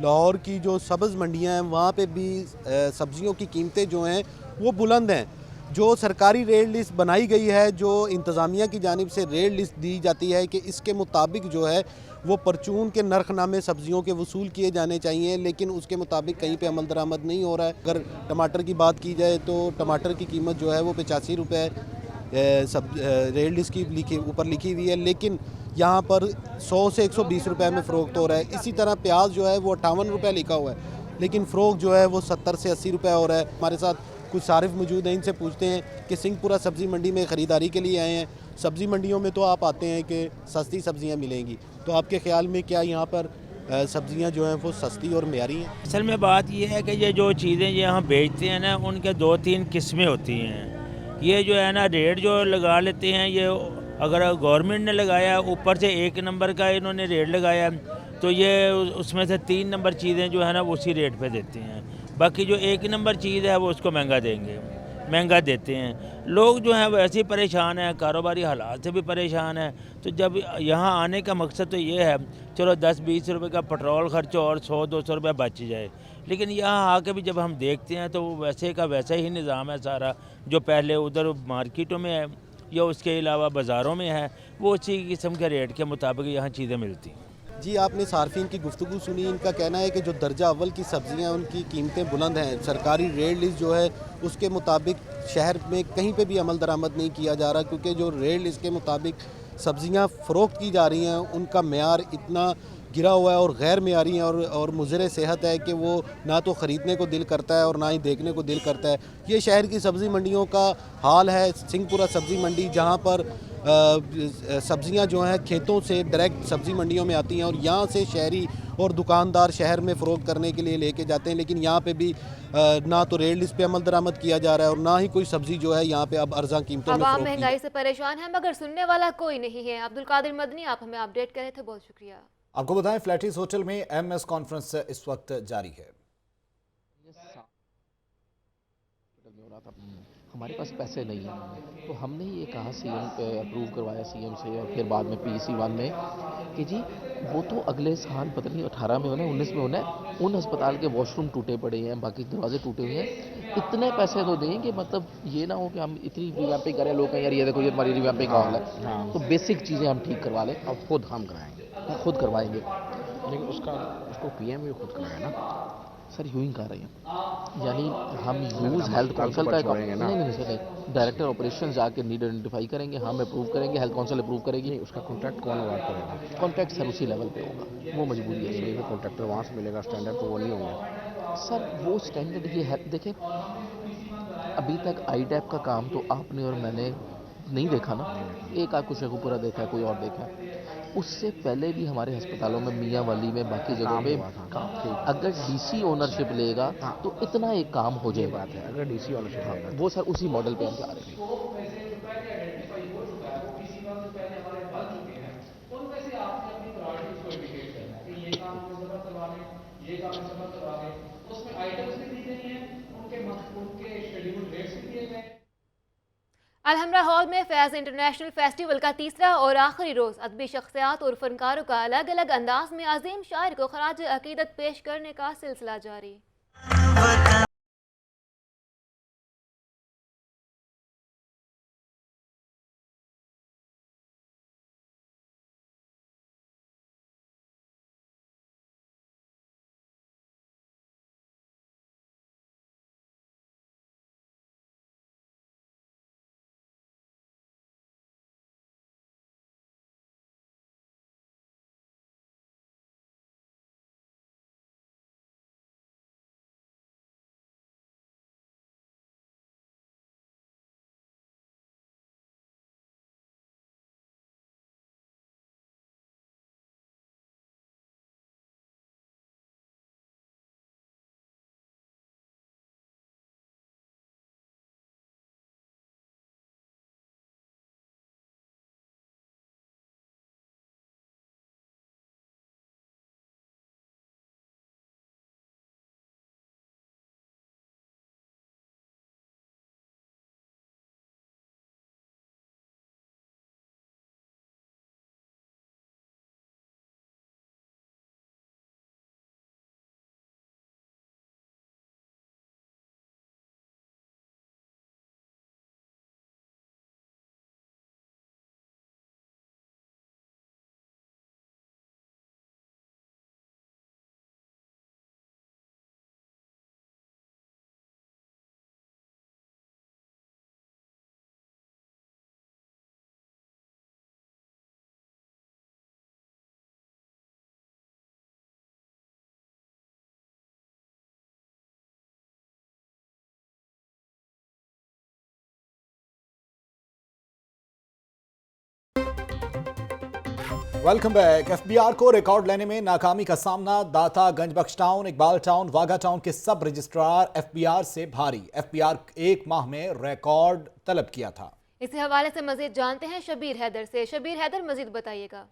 लाहौर की जो सब्ज़ मंडियां हैं वहाँ पे भी सब्ज़ियों की कीमतें जो हैं वो बुलंद हैं। जो सरकारी रेट लिस्ट बनाई गई है, जो इंतज़ामिया की जानिब से रेट लिस्ट दी जाती है कि इसके मुताबिक जो है वो परचून के नरखनामे सब्ज़ियों के वसूल किए जाने चाहिए, लेकिन उसके मुताबिक कहीं पे अमल दरामद नहीं हो रहा है। अगर टमाटर की बात की जाए तो टमाटर की कीमत जो है वो 85 रुपये सब रेट लिस्ट की ऊपर लिखी हुई है, लेकिन यहाँ पर 100 से 120 रुपये में फ़रोख्त हो रहा है। इसी तरह प्याज जो है वो 58 रुपये लिखा हुआ है, लेकिन फ़रोख्त जो है वो 70 से 80 रुपये हो रहा है। हमारे साथ कुछ सारिफ मौजूद हैं, इनसे पूछते हैं कि सिंहपुरा सब्ज़ी मंडी में ख़रीदारी के लिए आए हैं। सब्ज़ी मंडियों में तो आप आते हैं कि सस्ती सब्ज़ियाँ मिलेंगी, तो आपके ख़्याल में क्या यहाँ पर सब्ज़ियाँ जो हैं वो सस्ती और मेयारी हैं? असल में बात यह है कि ये जो चीज़ें यहाँ बेचते हैं ना, उनके 2-3 किस्में होती हैं। ये जो है ना रेट जो लगा लेते हैं, ये अगर गवर्नमेंट ने लगाया ऊपर से 1 नंबर का इन्होंने रेट लगाया, तो ये उसमें से 3 नंबर चीज़ें जो है ना उसी रेट पे देते हैं। बाकी जो 1 नंबर चीज़ है वो उसको महंगा देते हैं। लोग जो हैं वैसे ही परेशान हैं, कारोबारी हालात से भी परेशान हैं। तो जब यहाँ आने का मकसद तो ये है चलो 10-20 रुपए का पेट्रोल खर्च और 100-200 रुपये बच जाए, लेकिन यहाँ आके भी जब हम देखते हैं तो वो वैसे का वैसा ही निज़ाम है सारा, जो पहले उधर मार्केटों में है या उसके अलावा बाज़ारों में है, वो उसी किस्म के रेट के मुताबिक यहाँ चीज़ें मिलती हैं। जी, आपने सार्फिन की गुफ्तगू सुनी। इनका कहना है कि जो दर्जा अव्वल की सब्ज़ियाँ उनकी कीमतें बुलंद हैं। सरकारी रेट लिस्ट जो है उसके मुताबिक शहर में कहीं पे भी अमल दरामद नहीं किया जा रहा, क्योंकि जो रेट लिस्ट के मुताबिक सब्ज़ियाँ फ़रोख्त की जा रही हैं उनका मेयार इतना गिरा हुआ है और गैर मेयारी है और मुज़र सेहत है कि वो ना तो ख़रीदने को दिल करता है और ना ही देखने को दिल करता है। ये शहर की सब्ज़ी मंडियों का हाल है। सिंहपुरा सब्ज़ी मंडी, जहाँ पर सब्ज़ियाँ जो हैं खेतों से डायरेक्ट सब्ज़ी मंडियों में आती हैं और यहाँ से शहरी और दुकानदार शहर में फ़रोख्त करने के लिए लेके जाते हैं, लेकिन यहाँ पे भी ना तो रेट लिस्ट पे अमल दरामद किया जा रहा है और ना ही कोई सब्ज़ी जो है यहाँ पे अब अर्जा कीमतों में आवाम फ़रोख्त की महंगाई से परेशान है मगर सुनने वाला कोई नहीं है। अब्दुल कादिर मदनी, आप हमें अपडेट करे थे, बहुत शुक्रिया। आपको बताएं, फ्लैटिस होटल में MS कॉन्फ्रेंस इस वक्त जारी है। हमारे पास पैसे नहीं हैं, तो हमने ये कहा सीएम पे अप्रूव करवाया सीएम से और फिर बाद में PEC-1 में कि जी वो तो अगले साल पता नहीं 18 में होना है 19 में होना है, उन अस्पताल के वॉशरूम टूटे पड़े हैं, बाकी दरवाजे टूटे हुए हैं, इतने पैसे तो दें कि मतलब ये ना हो कि हम इतनी रिवैम्पिंग करें, लोग कहें यार ये देखो ये हमारी रिवैम्पिंग का हाल है। तो बेसिक चीज़ें हम ठीक करवा लें, अब खुद हम कराएंगे, खुद करवाएंगे, लेकिन उसको PM भी खुद कराएगा ना सर, यूँ ही कर रहे हैं। यानी हम यूज़ हेल्थ काउंसिल का नहीं सर नहीं, डायरेक्टर ऑपरेशन जाके नीड आइडेंटिफाई करेंगे, हम अप्रूव करेंगे, हेल्थ काउंसिल अप्रूव करेगी। नहीं, उसका कॉन्ट्रैक्ट कौन अवार्ड करेगा? कॉन्ट्रैक्ट सर उसी लेवल पे होगा, वो मजबूरी है। नहीं, कॉन्ट्रैक्टर वहाँ से मिलेगा स्टैंडर्ड, तो वो नहीं होंगे सर। वो स्टैंडर्ड ये है, देखें अभी तक IDAP का काम तो आपने और मैंने नहीं देखा ना, एक आध कुछ शेखुपुरा देखा है, कोई और देखा है, उससे पहले भी हमारे अस्पतालों में मियाँ वाली में बाकी जगहों पे काम, अगर DC ओनरशिप लेगा तो इतना एक काम हो जाए। बात है अगर DC ओनरशिप लेगा, वो सर उसी मॉडल पे हम जा रहे हैं। अलहमरा हॉल में फैज़ इंटरनेशनल फेस्टिवल का तीसरा और आखिरी रोज़ अदबी शख्सियात और फनकारों का अलग अलग अंदाज में अजीम शायर को खराज अकीदत पेश करने का सिलसिला जारी। Welcome back. एफबीआर को रिकॉर्ड लेने में नाकामी का सामना। Data, Ganj Bakhsh town, Iqbal town, Wagah town के सब रजिस्ट्रार एफबीआर से भारी। एफबीआर 1 माह में रिकॉर्ड तलब किया था। इसी हवाले से मजीद जानते हैं शबीर हैदर से। शबीर हैदर, मजीद बताइएगा।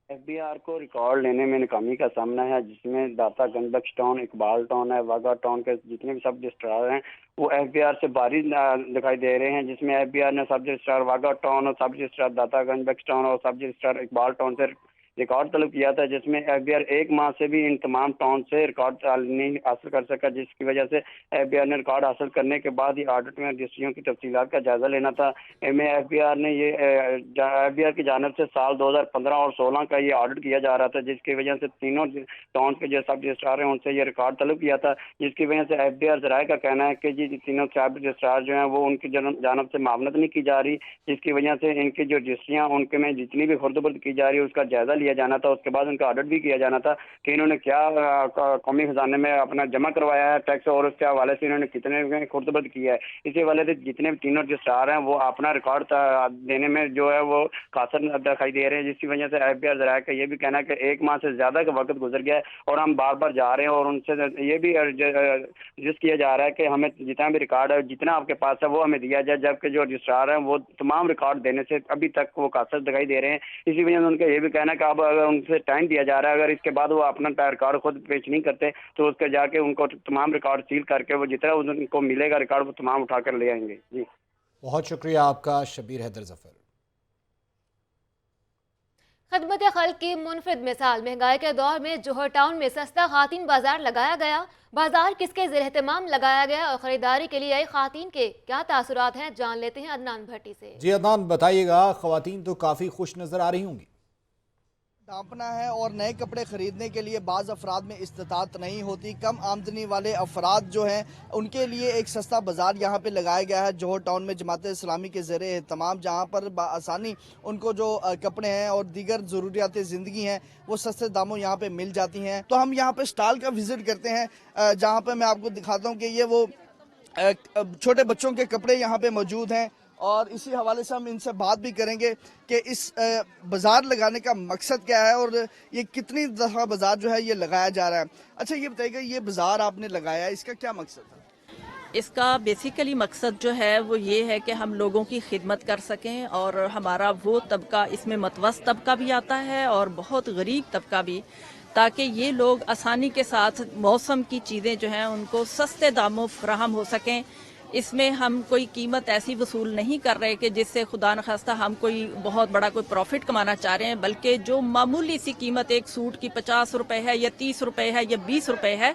एफबीआर को रिकॉर्ड लेने में नाकामी का सामना है, जिसमें दाता, गंजबख्श टाउन, इकबाल टाउन है, वाघा टाउन के जितने भी सब रजिस्ट्रार हैं वो एफबीआर से भारी दिखाई दे रहे हैं, जिसमें एफबीआर ने सब रजिस्ट्रार वाघा टाउन और सब रजिस्ट्रार दाता, गंजबख्श टाउन और सब रजिस्ट्रार इकबाल टाउन से रिकॉर्ड तलब किया था, जिसमें एफबीआर 1 माह से भी इन तमाम टाउन से रिकॉर्ड नहीं हासिल कर सका, जिसकी वजह से एफबीआर ने रिकॉर्ड हासिल करने के बाद ही ऑडिट में रजिस्ट्रियों की तफसीलात का जायजा लेना था। इनमें एफबीआर ने ये एफबीआर की जानिब से साल 2015 और 16 का ये ऑडिट किया जा रहा था, जिसकी वजह से तीनों टाउन के जो सब रजिस्ट्रार हैं उनसे ये रिकॉर्ड तलब किया था, जिसकी वजह से एफबीआर ज़राए का कहना है कि जी तीनों सब रजिस्ट्रार जो हैं वो उनकी जानिब से मामलत नहीं की जा रही, जिसकी वजह से इनकी जो रजिस्ट्रियाँ उनके में जितनी भी खुर्दबुर्द की जा रही है उसका जायजा लिया जाना था। उसके बाद उनका ऑडिट भी किया जाना था कि इन्होंने क्या कौमी खजाने में अपना जमा करवाया है टैक्स और उसके हवाले से इन्होंने कितने खुर्दबुर्द किया है। इसी हवाले से जितने भी तीनों रजिस्ट्रार हैं वो अपना रिकॉर्ड देने में जो है वो कासर दिखाई दे रहे हैं, जिसकी वजह से एफबीआर ज़राए का ये भी कहना है कि 1 माह से ज़्यादा का वक्त गुजर गया है और हम बार बार जा रहे हैं और उनसे ये भी रजिस्ट किया जा रहा है कि हमें जितना भी रिकॉर्ड है जितना आपके पास है वो हमें दिया जाए, जबकि जो रजिस्ट्रार हैं वो तमाम रिकॉर्ड देने से अभी तक वो कासर दिखाई दे रहे हैं। इसी वजह से उनका ये भी कहना है कि अब अगर उनसे टाइम दिया जा रहा है, अगर इसके बाद वो अपना रिकॉर्ड खुद पेश नहीं करते तो उसके जाके उनको तमाम रिकॉर्ड सील करके वो जितना उनको मिलेगा रिकॉर्ड वो तमाम उठा कर ले आएंगे। जी बहुत शुक्रिया आपका शबीर हैदर जफर। खदमत खल्क की मुनफरिद मिसाल। महंगाई के दौर में जोहर टाउन में सस्ता खातीन बाजार लगाया गया। बाजार किसके ज़ेर-ए-एहतमाम लगाया गया और ख़रीदारी के लिए आई खातीन के क्या तासुरात हैं, जान लेते हैं अदनान भट्टी से। जी अदनान, बताइएगा। खवातीन तो काफ़ी खुश नज़र आ रही होंगी। दांपना है और नए कपड़े ख़रीदने के लिए बाज़ अफराद में इस्तात नहीं होती। कम आमदनी वाले अफराद जो हैं उनके लिए एक सस्ता बाज़ार यहाँ पे लगाया गया है जोहर टाउन में जमात इस्लामी के ज़ेर एहतमाम, जहाँ पर आसानी उनको जो कपड़े हैं और दीगर ज़रूरियात ज़िंदगी हैं वो सस्ते दामों यहाँ पे मिल जाती हैं। तो हम यहाँ पे स्टॉल का विज़िट करते हैं, जहाँ पर मैं आपको दिखाता हूँ कि ये वो छोटे बच्चों के कपड़े यहाँ पर मौजूद हैं और इसी हवाले से हम इनसे बात भी करेंगे कि इस बाज़ार लगाने का मकसद क्या है और ये कितनी दफ़ा बाज़ार जो है ये लगाया जा रहा है। अच्छा ये बताइएगा, ये बाज़ार आपने लगाया है, इसका क्या मकसद है? इसका बेसिकली मकसद जो है वो ये है कि हम लोगों की खिदमत कर सकें और हमारा वो तबका, इसमें मतवस्त तबका भी आता है और बहुत गरीब तबका भी, ताकि ये लोग आसानी के साथ मौसम की चीज़ें जो हैं उनको सस्ते दामों फराहम हो सकें। इसमें हम कोई कीमत ऐसी वसूल नहीं कर रहे कि जिससे खुदा न खास्ता हम कोई बहुत बड़ा कोई प्रॉफिट कमाना चाह रहे हैं, बल्कि जो मामूली सी कीमत एक सूट की 50 रुपए है या 30 रुपए है या 20 रुपए है,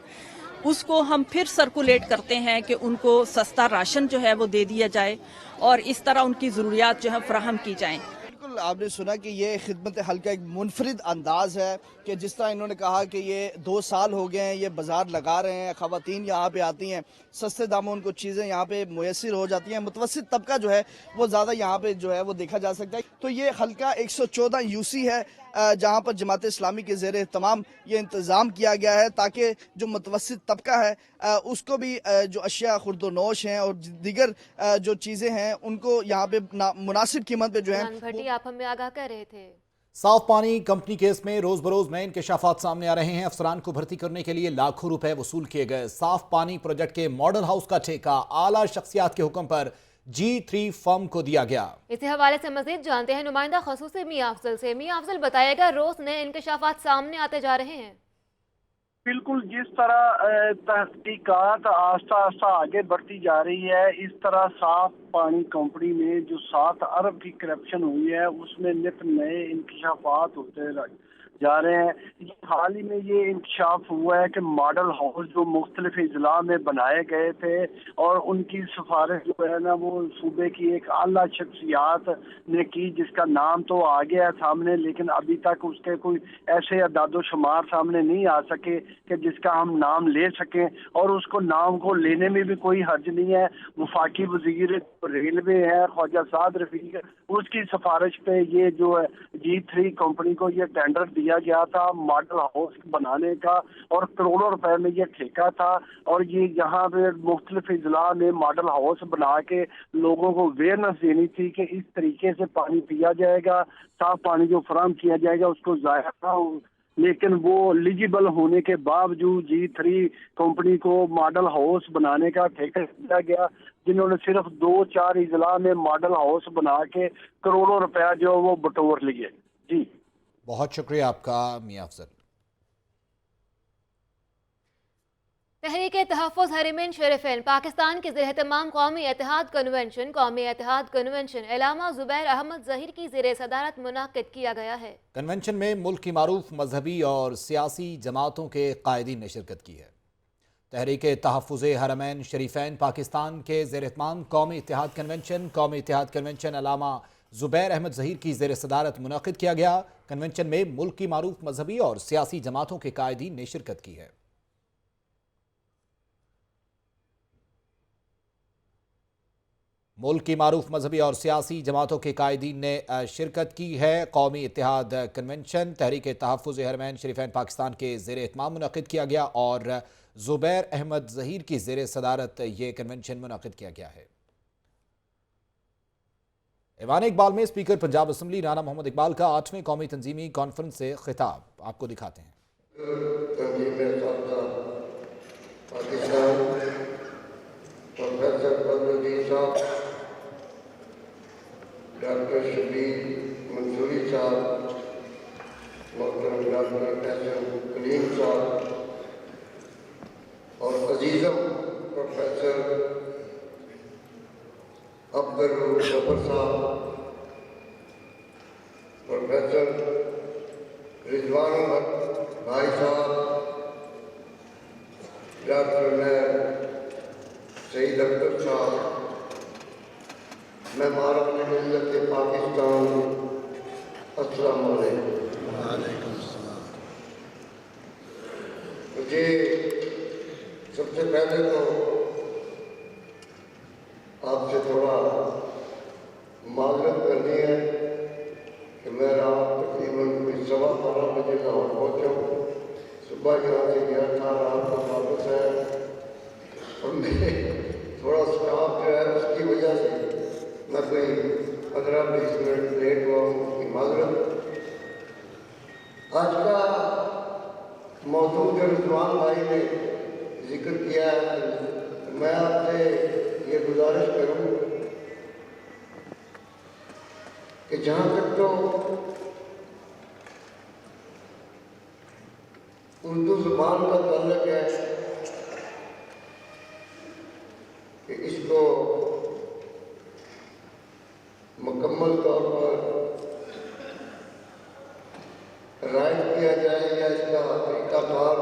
उसको हम फिर सर्कुलेट करते हैं कि उनको सस्ता राशन जो है वो दे दिया जाए और इस तरह उनकी ज़रूरियात जो है फराहम की जाएँ। बिल्कुल आपने सुना कि ये खिदमत हल्का का एक मुनफरिद अंदाज़ है कि जिस तरह इन्होंने कहा कि ये 2 साल हो गए हैं ये बाज़ार लगा रहे हैं, ख़वातीन यहाँ पे आती हैं, सस्ते दामों उनको चीज़ें यहाँ पे मुयसर हो जाती हैं, मुतवस्सित तबका जो है वो ज़्यादा यहाँ पे जो है वो देखा जा सकता है। तो ये हल्का 114 यूसी है जहाँ पर जमात इस्लामी के ज़ेर तमाम ये इंतज़ाम किया गया है ताकि जो मुतवस्सित तबका है उसको भी जो अशिया खुर्दोनोश हैं और दीगर जो चीज़ें हैं उनको यहाँ पे मुनासिब कीमत पे जो है। आप हमें आगाह कर रहे थे। साफ पानी कंपनी केस में रोज बरोज नए इंकशाफात सामने आ रहे हैं। अफसरान को भर्ती करने के लिए लाखों रुपए वसूल किए गए। साफ पानी प्रोजेक्ट के मॉडल हाउस का ठेका आला शख्सियात के हुक्म पर G3 फर्म को दिया गया। इसी हवाले से मजीद जानते हैं नुमाइंदा खसूसी मियां अफजल से। मियां अफजल, बताएगा, रोज नए इंकशाफात सामने आते जा रहे हैं। बिल्कुल, जिस तरह तहकीकात आस्ता आस्ता आगे बढ़ती जा रही है, इस तरह साफ पानी कंपनी में जो 7 अरब की करप्शन हुई है उसमें नित नए इंकशाफात होते जा रहे हैं। हाल ही में ये इंकशाफ हुआ है कि मॉडल हाउस जो मुख्तलिफ अजला में बनाए गए थे और उनकी सिफारिश जो है ना वो सूबे की एक आला शख्सियात ने की, जिसका नाम तो आ गया सामने, लेकिन अभी तक उसके कोई ऐसे अदादो शुमार सामने नहीं आ सके कि जिसका हम नाम ले सकें, और उसको नाम को लेने में भी कोई हर्ज नहीं है। वफाकी वजीर रेलवे है ख्वाजा साद रफीक, उसकी सिफारिश पे ये जो है G3 कंपनी को ये टेंडर दिया गया था मॉडल हाउस बनाने का और करोड़ों रुपए में ये ठेका था। और ये यहाँ पे मुख्तलिफ इजला में मॉडल हाउस बना के लोगों को अवेयरनेस देनी थी कि इस तरीके से पानी पिया जाएगा, साफ पानी जो फराहम किया जाएगा उसको ज़ाया ना हो। लेकिन वो एलिजिबल होने के बावजूद G3 कंपनी को मॉडल हाउस बनाने का ठेका दिया गया, जिन्होंने सिर्फ 2-4 इजला में मॉडल हाउस बना के करोड़ों रुपया जो वो बटोर लिए। जी बहुत शुक्रिया आपका मियां अफजल। तहरीक तहफ़्फ़ुज़ हरमैन शरीफैन पाकिस्तान के ज़ेर-ए-तमाम कौमी इत्तेहाद कन्वेंशन अल्लामा ज़ुबैर अहमद ज़हीर की ज़ेर सदारत मुनाक़िद किया गया है। कन्वेंशन में मुल्क की मारूफ मजहबी और सियासी जमातों के कायदीन ने शिरकत की है। तहरीक तहफ़्फ़ुज़ हरमैन शरीफैन पाकिस्तान के ज़ेर-ए-तमाम कौमी इत्तेहाद कन्वेंशन अल्लामा ज़ुबैर अहमद ज़हीर की ज़ेर सदारत मुनाक़िद किया गया। कन्वेंशन में मुल्क की मारूफ मजहबी और सियासी जमातों के कायदीन ने शिरकत की है। मुल्क की मारूफ मजहबी और सियासी जमातों के कायदीन ने शिरकत की है। कौमी इत्तेहाद कन्वेंशन तहरीक तहफ़्फ़ुज़ हरमैन शरीफैन पाकिस्तान के ज़ेर एहतमाम मुनाक़िद किया गया और ज़ुबैर अहमद ज़हीर की ज़ेर सदारत ये कन्वेंशन मुनाक़िद किया गया है। ऐवान इकबाल में स्पीकर पंजाब असम्बली राना मोहम्मद इकबाल का 8वें कौमी तंजीमी कॉन्फ्रेंस से खिताब आपको दिखाते हैं। डॉक्टर शबीर मंसूरी साहब, मोहतरम डॉक्टर एहसन कलीम साहब और अजीज़म प्रोफेसर अब्दुल जफर साहब, प्रोफेसर रिजवान भाई साहब, डॉक्टर सईद अख्तर साहब, मैं मारफ़ मिल्लत पाकिस्तान, अस्सलाम वालेकुम। मुझे सबसे पहले तो आपसे थोड़ा माजरत करनी है कि मैं रात तकरीबन 12:15 बजे लाहौर पहुँचा हूँ। सुबह यहाँ से गया था, रात को वापस आया और मेरे थोड़ा स्टाफ जो है उसकी वजह से मैं कोई 15-20 मिनट लेट हुआ हूँ, उसकी माजरत। आज का मौजू जो रिजवान भाई ने जिक्र किया है, मैं आपसे ये गुजारिश करूँ कि जहाँ तक तो उर्दू ज़ुबान का ताल्लुक है कि इसको मुकम्मल तौर पर राइज किया जाए या इसका तरीक़ाकार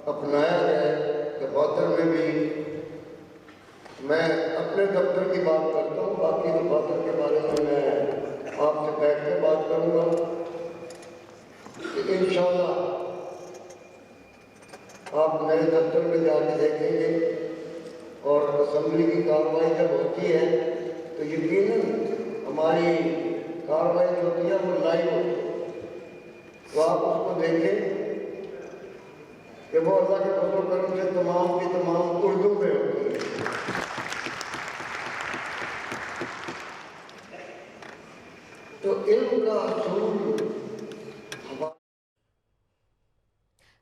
अपनाया जाए। दफ्तर में भी मैं अपने दफ्तर की बात करता हूँ, बाकी दफ्तर के बारे में मैं आपसे बैठ कर बात करूँगा कि इंशाअल्लाह आप मेरे दफ्तर में जाके देखेंगे और असम्बली की कार्रवाई जब होती है तो यकीनन हमारी कार्रवाई जो होती है वो लाइव होती है, तो आप उसको देखें कि वो अल्लाह के फज़ल करम से तमाम की तमाम उर्दू में होती है। तो इल्म का असूल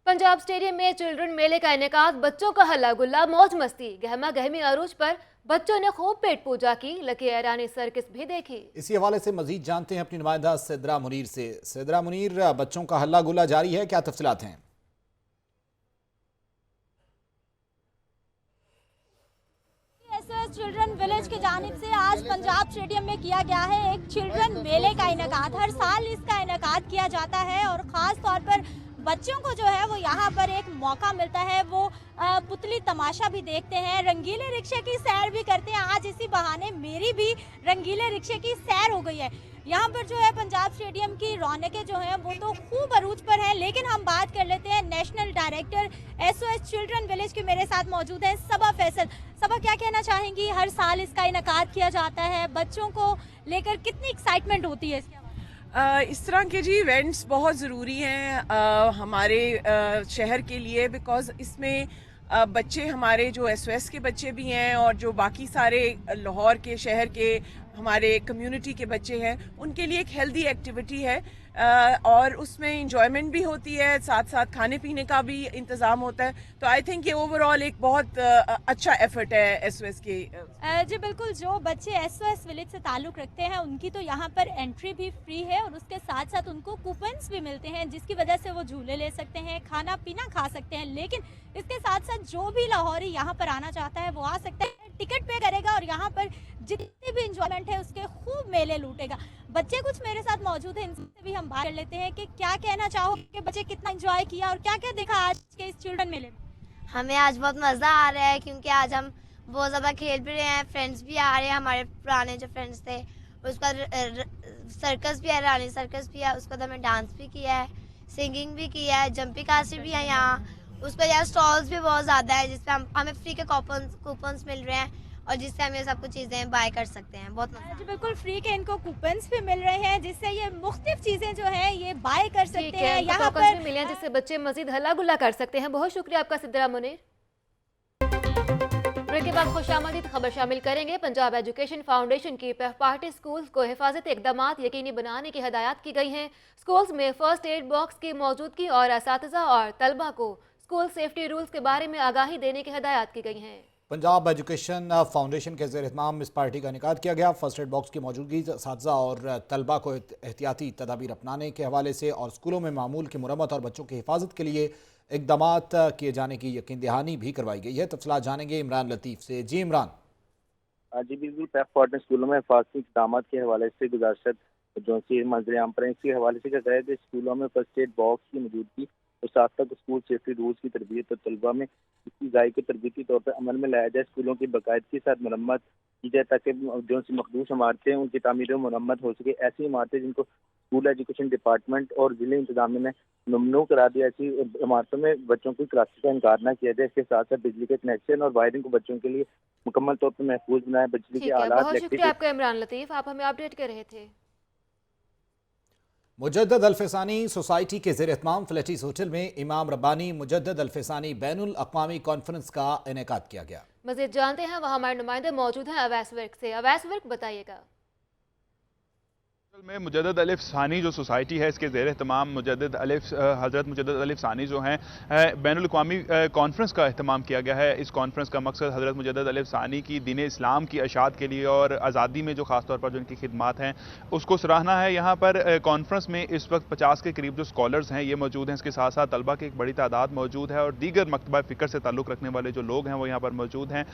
पंजाब स्टेडियम में चिल्ड्रन मेले का इनेकाद, बच्चों का हल्ला गुल्ला, मौज मस्ती, गहमा गहमी अरूज पर बच्चों ने खूब पेट पूजा की, लकी ऐरानी सर्किस भी देखी। इसी हवाले से मजीद जानते हैं अपनी नुमाइंदा सिद्रा मुनीर से। सिद्रा मुनीर, बच्चों का हल्ला गुल्ला जारी है, क्या तफसीलात हैं? चिल्ड्रन विलेज की जानिब से आज पंजाब स्टेडियम में किया गया है एक चिल्ड्रन मेले का इनेकाद। हर साल इसका इनेकाद किया जाता है और ख़ास तौर पर बच्चों को जो है वो यहाँ पर एक मौका मिलता है, वो पुतली तमाशा भी देखते हैं, रंगीले रिक्शे की सैर भी करते हैं। आज इसी बहाने मेरी भी रंगीले रिक्शे की सैर हो गई है। यहाँ पर जो है पंजाब स्टेडियम की रौनकें जो हैं वो तो खूब अरूज पर हैं, लेकिन हम बात कर लेते हैं national director SOS children village के मेरे साथ मौजूद हैं सबा फैसल। सबा, क्या कहना चाहेंगी? हर साल इसका इनेकाद किया जाता है, बच्चों को लेकर कितनी एक्साइटमेंट होती है इसके? इस तरह के जी इवेंट्स बहुत ज़रूरी हैं हमारे शहर के लिए, बिकॉज़ इसमें बच्चे हमारे जो SOS के बच्चे भी हैं और जो बाकी सारे लाहौर के शहर के हमारे कम्युनिटी के बच्चे हैं, उनके लिए एक हेल्दी एक्टिविटी है और उसमें इंजॉयमेंट भी होती है, साथ साथ खाने पीने का भी इंतज़ाम होता है। तो आई थिंक ये ओवरऑल एक बहुत अच्छा एफर्ट है SOS के। जी बिल्कुल, जो बच्चे SOS विलेज से ताल्लुक़ रखते हैं उनकी तो यहाँ पर एंट्री भी फ्री है और उसके साथ साथ उनको कूपन्स भी मिलते हैं जिसकी वजह से वो झूले ले सकते हैं, खाना पीना खा सकते हैं। लेकिन इसके साथ साथ जो भी लाहौरी यहाँ पर आना चाहता है वो आ सकता है, टिकट पे करेगा और यहाँ पर जितनी भी इंजॉयमेंट है उसके खूब मेले लूटेगा। बच्चे कुछ मेरे साथ मौजूद हैं, इनसे भी हम बात कर लेते हैं कि क्या कहना चाहोगे कि बच्चे कितना एंजॉय किया और क्या क्या देखा आज के इस चिल्ड्रन मेले में। हमें आज बहुत मज़ा आ रहा है क्योंकि आज हम बहुत ज़्यादा खेल भी रहे हैं, फ्रेंड्स भी आ रहे हैं, हमारे पुराने जो फ्रेंड्स थे। उसके बाद सर्कस भी है, रानी सर्कस भी है, उसके बाद हमें डांस भी किया है, सिंगिंग भी किया है, जंपिंग कास्टर भी है यहाँ। उसके बाद यहाँ स्टॉल्स भी बहुत ज़्यादा है जिसपे हमें फ्री के कूपन्स मिल रहे हैं और जिससे हम ये सब कुछ चीज़ें बाय कर सकते हैं। बहुत जी बिल्कुल, फ्री के इनको कूपन्स भी मिल रहे हैं जिससे ये मुख्तलिफ चीज़ें जो है ये बाय कर सकते हैं। यहाँ पर भी मिले हैं जिससे बच्चे मजीद हल्ला गुल्ला कर सकते हैं। बहुत शुक्रिया आपका सिद्रा मुनीर। ब्रेक के बाद खुशामदीद खबर शामिल करेंगे। पंजाब एजुकेशन फाउंडेशन की पार्टी स्कूल्स को हिफाजती इक़दामात यकीनी बनाने की हदायत की गई हैं। स्कूल्स में फर्स्ट एड बॉक्स की मौजूदगी और असातिज़ा और तलबा को स्कूल सेफ्टी रूल्स के बारे में आगाही देने की हदायत की गई हैं। पंजाब एजुकेशन फाउंडेशन के ज़ेर इत्माम इस पार्टी का इनेकाद किया गया। फर्स्ट एड बॉक्स की मौजूदगी, असातिज़ा और तलबा को एहतियाती तदाबीर अपनाने के हवाले से और स्कूलों में मामूल की मुरम्मत और बच्चों की हिफाजत के लिए इक़दामात किए जाने की यकीन दहानी भी करवाई गई है। तफसीलात जानेंगे इमरान लतीफ़ से। जी इमरान। जी बिल्कुल, पैफ कोर्ट ने स्कूलों में हिफाजती इक़दामात के हवाले से गुजारिश जो सी मंजर आम पर इसके हवाले से कहा है कि स्कूलों में फर्स्ट एड बॉक्स की मौजूदगी और साथ साथ स्कूल सेफ्टी रूल्स की तरबियत और तलबा में इसकी ज़ायक़े को तरबियती तौर पर अमल में लाया जाए। स्कूलों की बाकायदगी के साथ मरम्मत की जाए ताकि जो सी मखदूस इमारतें उनकी तामीर और मरम्मत हो सके। ऐसी इमारतें जिनको स्कूल एजुकेशन डिपार्टमेंट और ज़िले इंतजामिया ने ममनू करा दिया, ऐसी इमारतों में बच्चों की क्लासेस का इनकार न किया जाए। इसके साथ साथ बिजली के कनेक्शन और वायरिंग को बच्चों के लिए मुकम्मल तौर पर महफूज बनाए। बिजली के आलात। बहुत शुक्रिया आपका इमरान लतीफ़, आप हमें अपडेट कर रहे थे। मुजद्दद अल-फ़ैसानी सोसाइटी के ज़ेर इत्माम फ्लैटिस होटल में इमाम रब्बानी मुजद्दद अल-फ़ैसानी बैनुल अक़वामी कॉन्फ्रेंस का इनेकाद किया गया। मज़ीद जानते हैं, वहाँ हमारे नुमाइंदे मौजूद हैं अवैस वर्क से। अवैस वर्क, बताइएगा। में मुजद्दद अल-फ़सानी जो सोसाइटी है इसके ज़ेर एहतमाम हज़रत मुजद्दद अल-फ़सानी जो हैं बैनुल अक़वामी कॉन्फ्रेंस का अहतमाम किया गया है। इस कॉन्फ्रेंस का मकसद हज़रत मुजद्दद अल-फ़सानी की दीन इस्लाम की अशात के लिए और आज़ादी में जो ख़ास तौर पर जो इनकी खिदमात हैं उसको सराहना है। यहाँ पर कॉन्फ्रेंस में इस वक्त 50 के करीब जो स्कॉलर्स हैं ये मौजूद हैं। इसके साथ साथ तलबा की एक बड़ी तादाद मौजूद है और दीगर मकतबा फ़िक्र से ताल्लुक़ रखने वाले जो लोग हैं वो यहाँ पर मौजूद हैं।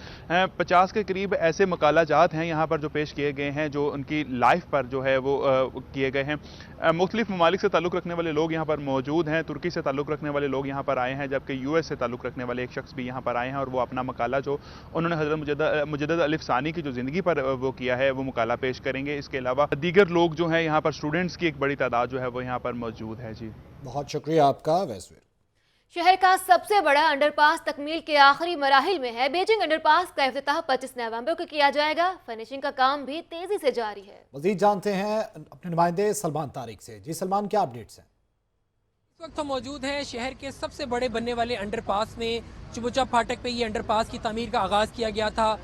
50 के करीब ऐसे मकाला जात हैं यहाँ पर जो पेश किए गए हैं जो उनकी लाइफ पर जो है वो किए गए हैं। मुख्तलिफ ममालिक से ताल्लुक़ रखने वाले लोग यहाँ पर मौजूद हैं। तुर्की से ताल्लुक़ रखने वाले लोग यहाँ पर आए हैं, जबकि US से ताल्लुक़ रखने वाले एक शख्स भी यहाँ पर आए हैं और वो अपना मकाला जो उन्होंने हज़रत मुजद्दद अल-फ़सानी की जो ज़िंदगी पर वो किया है वो मकाला पेश करेंगे। इसके अलावा दीगर लोग जो हैं यहाँ पर स्टूडेंट्स की एक बड़ी तादाद जो है वो यहाँ पर मौजूद है। जी बहुत शुक्रिया आपका वैसवीर। शहर का सबसे बड़ा अंडरपास तकमील के आखिरी मराहिल में है। बीजिंग अंडरपास का इफ्तिताह 25 नवंबर को किया जाएगा। फिनिशिंग का काम भी तेजी से जारी है। मजीद जानते हैं अपने नुमाइंदे सलमान तारिक से। जी सलमान, क्या अपडेट्स हैं? इस वक्त हम मौजूद हैं शहर के सबसे बड़े बनने वाले अंडरपास में। चुबुचा फाटक पे ये अंडरपास की तामीर का आगाज़ किया गया था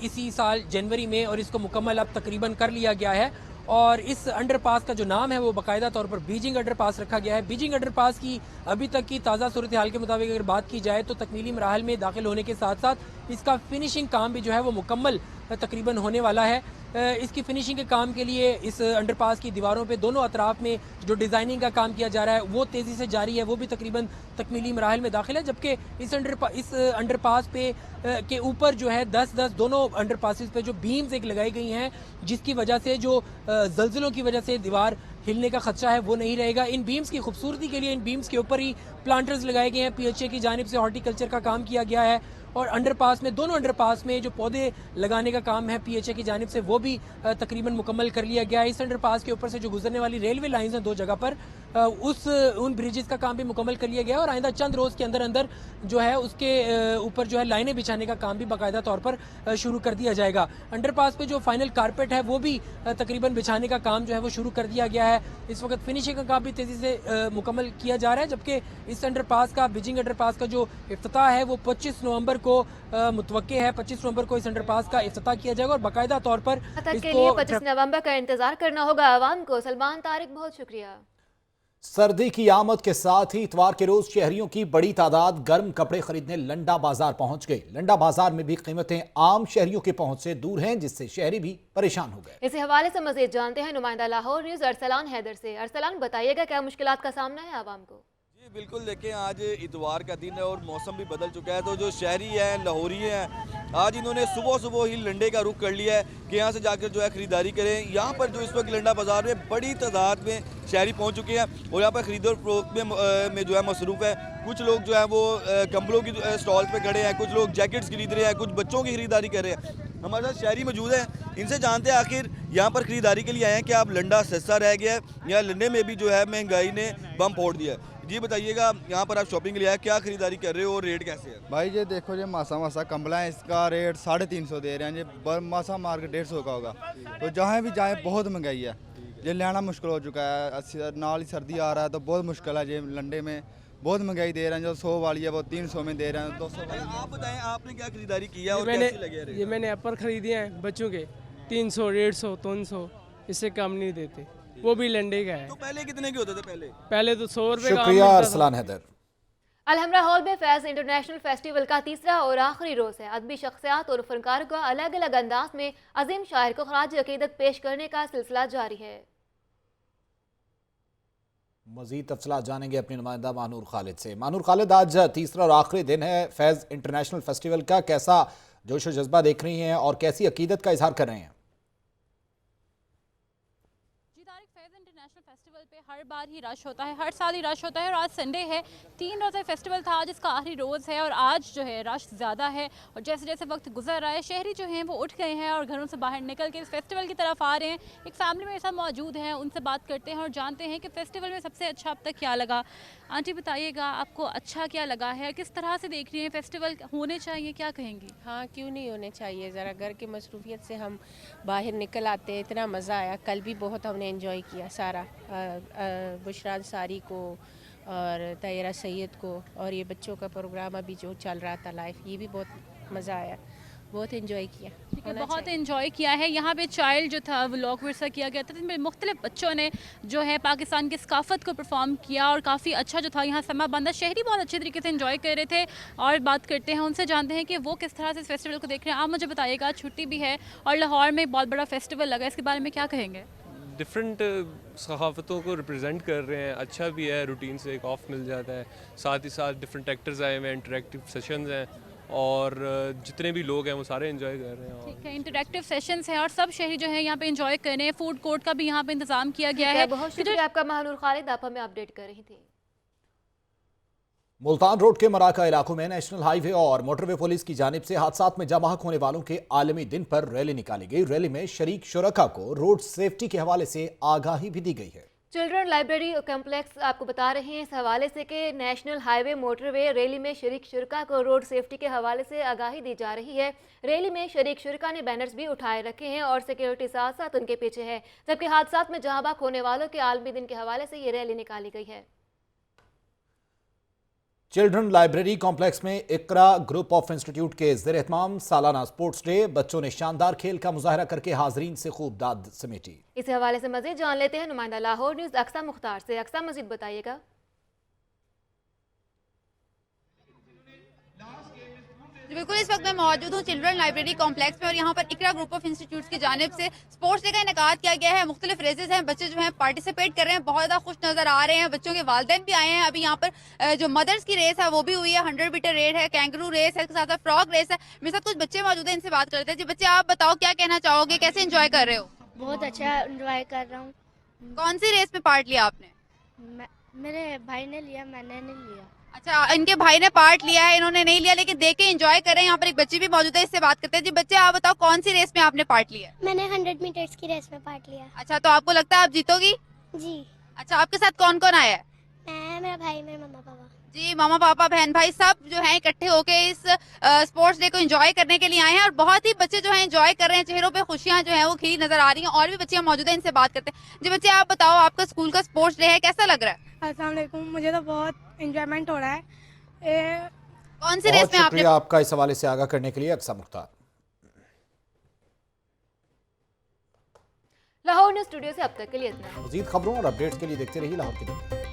इसी साल जनवरी में और इसको मुकम्मल अब तकरीबन कर लिया गया है। और इस अंडरपास का जो नाम है वो बाकायदा तौर पर बीजिंग अंडरपास रखा गया है। बीजिंग अंडरपास की अभी तक की ताज़ा सूरत हाल के मुताबिक अगर बात की जाए तो तकमीली मराहल में दाखिल होने के साथ साथ इसका फिनिशिंग काम भी जो है वो मुकम्मल तकरीबन होने वाला है। इसकी फिनिशिंग के काम के लिए इस अंडरपास की दीवारों पे दोनों अतराफ में जो डिज़ाइनिंग का काम किया जा रहा है वो तेज़ी से जारी है, वो भी तकरीबन तकमीली मराहल में दाखिल है। जबकि इस अंडरपास पे के ऊपर जो है 10-10 दोनों अंडरपासेस पे जो बीम्स एक लगाई गई हैं जिसकी वजह से जो ज़लज़लों की वजह से दीवार हिलने का खदशा है वो नहीं रहेगा। इन बीम्स की खूबसूरती के लिए इन बीम्स के ऊपर ही प्लांटर्स लगाए गए हैं। PHA की जानिब से हॉर्टिकल्चर का काम किया गया है और अंडरपास में दोनों अंडरपास में जो पौधे लगाने का काम है PHA की जानिब से वो भी तकरीबन मुकम्मल कर लिया गया है। इस अंडरपास के ऊपर से जो गुजरने वाली रेलवे लाइंस हैं दो जगह पर उन ब्रिजेस का काम भी मुकम्मल कर लिया गया है और आइंदा चंद रोज़ के अंदर अंदर जो है उसके ऊपर जो है लाइनें बिछाने का काम भी बाकायदा तौर पर शुरू कर दिया जाएगा। अंडरपास पे जो फाइनल कारपेट है वो भी तकरीबन बिछाने का काम जो है वो शुरू कर दिया गया है। इस वक्त फिनिशिंग का काम भी तेज़ी से मुकम्मल किया जा रहा है, जबकि इस अंडरपास का ब्रिजिंग अंडरपास का जो इफ्तिताह है वो 25 नवंबर को मुतवक्के है। 25 नवंबर को इस अंडरपास का इफ्तिताह किया जाएगा और बाकायदा तौर पर के लिए 25 नवंबर का इंतजार करना होगा आवाम को। सलमान तारिक, बहुत शुक्रिया। सर्दी की आमद के साथ ही इतवार के रोज शहरियों की बड़ी तादाद गर्म कपड़े खरीदने लंडा बाजार पहुंच गई। लंडा बाजार में भी कीमतें आम शहरियों के पहुंच से दूर हैं, जिससे शहरी भी परेशान हो गए। इसी हवाले से मजीद जानते हैं नुमाइंदा लाहौर न्यूज अरसलान हैदर से। अरसलान, बताइएगा क्या मुश्किलात का सामना है आवाम को? जी बिल्कुल, देखें आज इतवार का दिन है और मौसम भी बदल चुका है, तो जो शहरी हैं, लाहौरी हैं, आज इन्होंने सुबह सुबह ही लंडे का रुख कर लिया है कि यहाँ से जाकर जो है ख़रीदारी करें। यहाँ पर जो इस वक्त लंडा बाज़ार में बड़ी तादाद में शहरी पहुँच चुके हैं और यहाँ पर ख़रीद और फरोख्त में जो है मसरूफ़ है। कुछ लोग जो है वो कंबलों की स्टॉल पे खड़े हैं, कुछ लोग जैकेट्स खरीद रहे हैं, कुछ बच्चों की ख़रीदारी कर रहे हैं। हमारे साथ शहरी मौजूद हैं, इनसे जानते हैं आखिर यहाँ पर ख़रीदारी के लिए आए हैं कि आप लंडा सस्ता रह गया है या लंडे में भी जो है महंगाई ने बम फोड़ दिया है। जी बताइएगा, यहाँ पर आप शॉपिंग के लिए आए, क्या खरीदारी कर रहे हो और रेट कैसे है? भाई ये देखो, ये मासा कंबला है, इसका रेट 350 दे रहे हैं। ये मासा मार्केट 150 का होगा, तो जहाँ भी जाए बहुत महंगाई है, ये लेना मुश्किल हो चुका है। नाल ही सर्दी आ रहा है तो बहुत मुश्किल है। ये लंडे में बहुत महंगाई दे रहे हैं, जो 100 वाली है वो 300 में दे रहे हैं, 200 वाली। आप बताएं, आपने क्या खरीदारी किया और कैसी लगी रेट? ये मैंने एप्पल खरीदे हैं बच्चों के 300, 150, 300, इससे कम नहीं देते, वो भी लंडे का है। तो पहले कितने के होते थे? पहले तो 100 रुपए का। शुक्रिया अरसलान हैदर। अलहमरा हॉल में फैज़ इंटरनेशनल फेस्टिवल का तीसरा और आखिरी रोज़ है। अदबी शख्सियात और फनकारों का अलग अलग अंदाज में अजीम शायर को खराज अकीदत पेश करने का सिलसिला जारी है। मजीद तफसीलात जानेंगे अपने नुमाइंदा मानूर खालिद से। मानूर खालिद, आज तीसरा और आखिरी दिन है फैज़ इंटरनेशनल फेस्टिवल का, कैसा जोश व जज्बा देख रही हैं और कैसी अकीदत का इजहार कर रहे हैं? फेस्टिवल पे हर बार ही रश होता है, हर साल ही रश होता है और आज संडे है, 3 रोज़ा फेस्टिवल था, आज इसका आखिरी रोज़ है और आज जो है रश ज़्यादा है। और जैसे जैसे वक्त गुजर रहा है, शहरी जो हैं वो उठ गए हैं और घरों से बाहर निकल के इस फेस्टिवल की तरफ आ रहे हैं। एक फैमिली मेरे साथ मौजूद है, उनसे बात करते हैं और जानते हैं कि फेस्टिवल में सबसे अच्छा अब तक क्या लगा। आंटी बताइएगा, आपको अच्छा क्या लगा है, किस तरह से देख रही हैं फेस्टिवल, होने चाहिए, क्या कहेंगी? हाँ, क्यों नहीं होने चाहिए। ज़रा घर की मसरूफियत से हम बाहर निकल आते हैं, इतना मज़ा आया। कल भी बहुत हमने इन्जॉय किया, सारा बुशरा अंसारी को और तैयरा सैयद को, और ये बच्चों का प्रोग्राम अभी जो चल रहा था लाइव, ये भी बहुत मज़ा आया, बहुत इन्जॉय किया। बहुत इन्जॉय किया है। यहाँ पे चाइल्ड जो था वो लॉक वर्सा किया गया था, जिसमें मुख्तलिफ बच्चों ने जो है पाकिस्तान की सकाफत को परफॉर्म किया और काफ़ी अच्छा जो था यहाँ समा बंदा। शहरी बहुत अच्छे तरीके से इन्जॉय कर रहे थे और बात करते हैं उनसे, जानते हैं कि वो किस तरह से इस फेस्टिवल को देख रहे हैं। आप मुझे बताइएगा, छुट्टी भी है और लाहौर में बहुत बड़ा फेस्टिवल लगा, इसके बारे में क्या कहेंगे? डिफरेंट सकाफ़तों को रिप्रेजेंट कर रहे हैं, अच्छा भी है, रूटीन से एक ऑफ मिल जाता है। साथ ही साथ डिफरेंट एक्टर्स आए हुए हैं, इंटरेक्टिव सेशंस हैं और जितने भी लोग हैं वो सारे एंजॉय कर रहे हैं। ठीक है, इंटरेक्टिव सेशंस हैं और सब शहरी जो है यहाँ पे एंजॉय कर रहे हैं। फूड कोर्ट का भी यहाँ पे इंतजाम किया गया है। बहुत शुक्रिया आपका महानूर खालिद, आप हमें अपडेट कर रही थी। मुल्तान रोड के मराका इलाकों में नेशनल हाईवे और मोटरवे पुलिस की जानिब से हादसात में जमाहक होने वालों के आलमी दिन पर रैली निकाली गई। रैली में शरीक शुरका को रोड सेफ्टी के हवाले से आगाही भी दी गई है। चिल्ड्रन लाइब्रेरी कॉम्प्लेक्स आपको बता रहे हैं इस हवाले से कि नेशनल हाईवे मोटरवे रैली में शरीक शुरका को रोड सेफ्टी के हवाले से आगाही दी जा रही है। रैली में शरीक शुरका ने बैनर्स भी उठाए रखे हैं और सिक्योरिटी साथ साथ उनके पीछे है, जबकि हादसात में जहां बाक होने वालों के आलमी दिन के हवाले से ये रैली निकाली गई है। चिल्ड्रन लाइब्रेरी कॉम्प्लेक्स में इकरा ग्रुप ऑफ इंस्टीट्यूट के ज़ेर-ए-एहतमाम सालाना स्पोर्ट्स डे, बच्चों ने शानदार खेल का मुजाहरा करके हाजरीन से खूब दाद समेटी। इस हवाले से मजीद जान लेते हैं नुमाइंदा लाहौर न्यूज अक्सा मुख्तार से। अक्सा, मजीद बताइएगा। बिल्कुल, इस वक्त मैं मौजूद हूँ चिल्ड्रन लाइब्रेरी कॉम्प्लेक्स में और यहाँ पर इकरा ग्रुप ऑफ इंस्टीट्यूट्स की जानिब से स्पोर्ट्स डे का इनेकाद किया गया है। मुख्तलिफ रेसेस हैं, बच्चे जो हैं पार्टिसिपेट कर रहे हैं, बहुत ज़्यादा खुश नज़र आ रहे हैं। बच्चों के वालिदैन भी आए हैं। अभी यहाँ पर जो मदर्स की रेस है वो भी हुई है, 100 मीटर रेस है, कैंगरू रेस है, इसके साथ साथ फ्रॉग रेस है। मेरे साथ कुछ बच्चे मौजूद हैं, इनसे बात करते हैं। जी बच्चे, आप बताओ क्या कहना चाहोगे, कैसे इंजॉय कर रहे हो? बहुत अच्छा एंजॉय कर रहा हूँ। कौन सी रेस में पार्ट लिया आपने? मेरे भाई ने लिया, मैंने नहीं लिया। अच्छा, इनके भाई ने पार्ट लिया है, इन्होंने नहीं लिया, लेकिन देख के एंजॉय कर रहे हैं। यहाँ पर एक बच्ची भी मौजूद है, इससे बात करते हैं। जी बच्चे, आप बताओ कौन सी रेस में आपने पार्ट लिया? मैंने 100 मीटर्स की रेस में पार्ट लिया। अच्छा, तो आपको लगता है आप जीतोगी? जी। अच्छा, आपके साथ कौन कौन आया है? मैं, मेरा भाई, मेरे मम्मा पापा। जी, मामा पापा बहन भाई सब जो हैं इकट्ठे होके इस स्पोर्ट्स डे को एंजॉय करने के लिए आए हैं और बहुत ही बच्चे जो हैं एंजॉय कर रहे हैं, चेहरों पे खुशियां जो हैं वो खिली नजर आ रही हैं। और भी बच्चे मौजूद हैं, इनसे बात करते हैं। जी बच्चे, आप बताओ, आपका स्कूल का स्पोर्ट्स डे है, कैसा लग रहा है? अस्सलाम वालेकुम, मुझे तो बहुत एंजॉयमेंट हो रहा है। कौन सी रेस में आपने? शुक्रिया आपका इस हवाले से आगाह करने के लिए अक्सा मुख्तार। लाहौर न्यूज़ स्टूडियो से अब तक के लिए इतना। मजीद खबरों और अपडेट्स के लिए देखते रहिए लाहौर की दुनिया।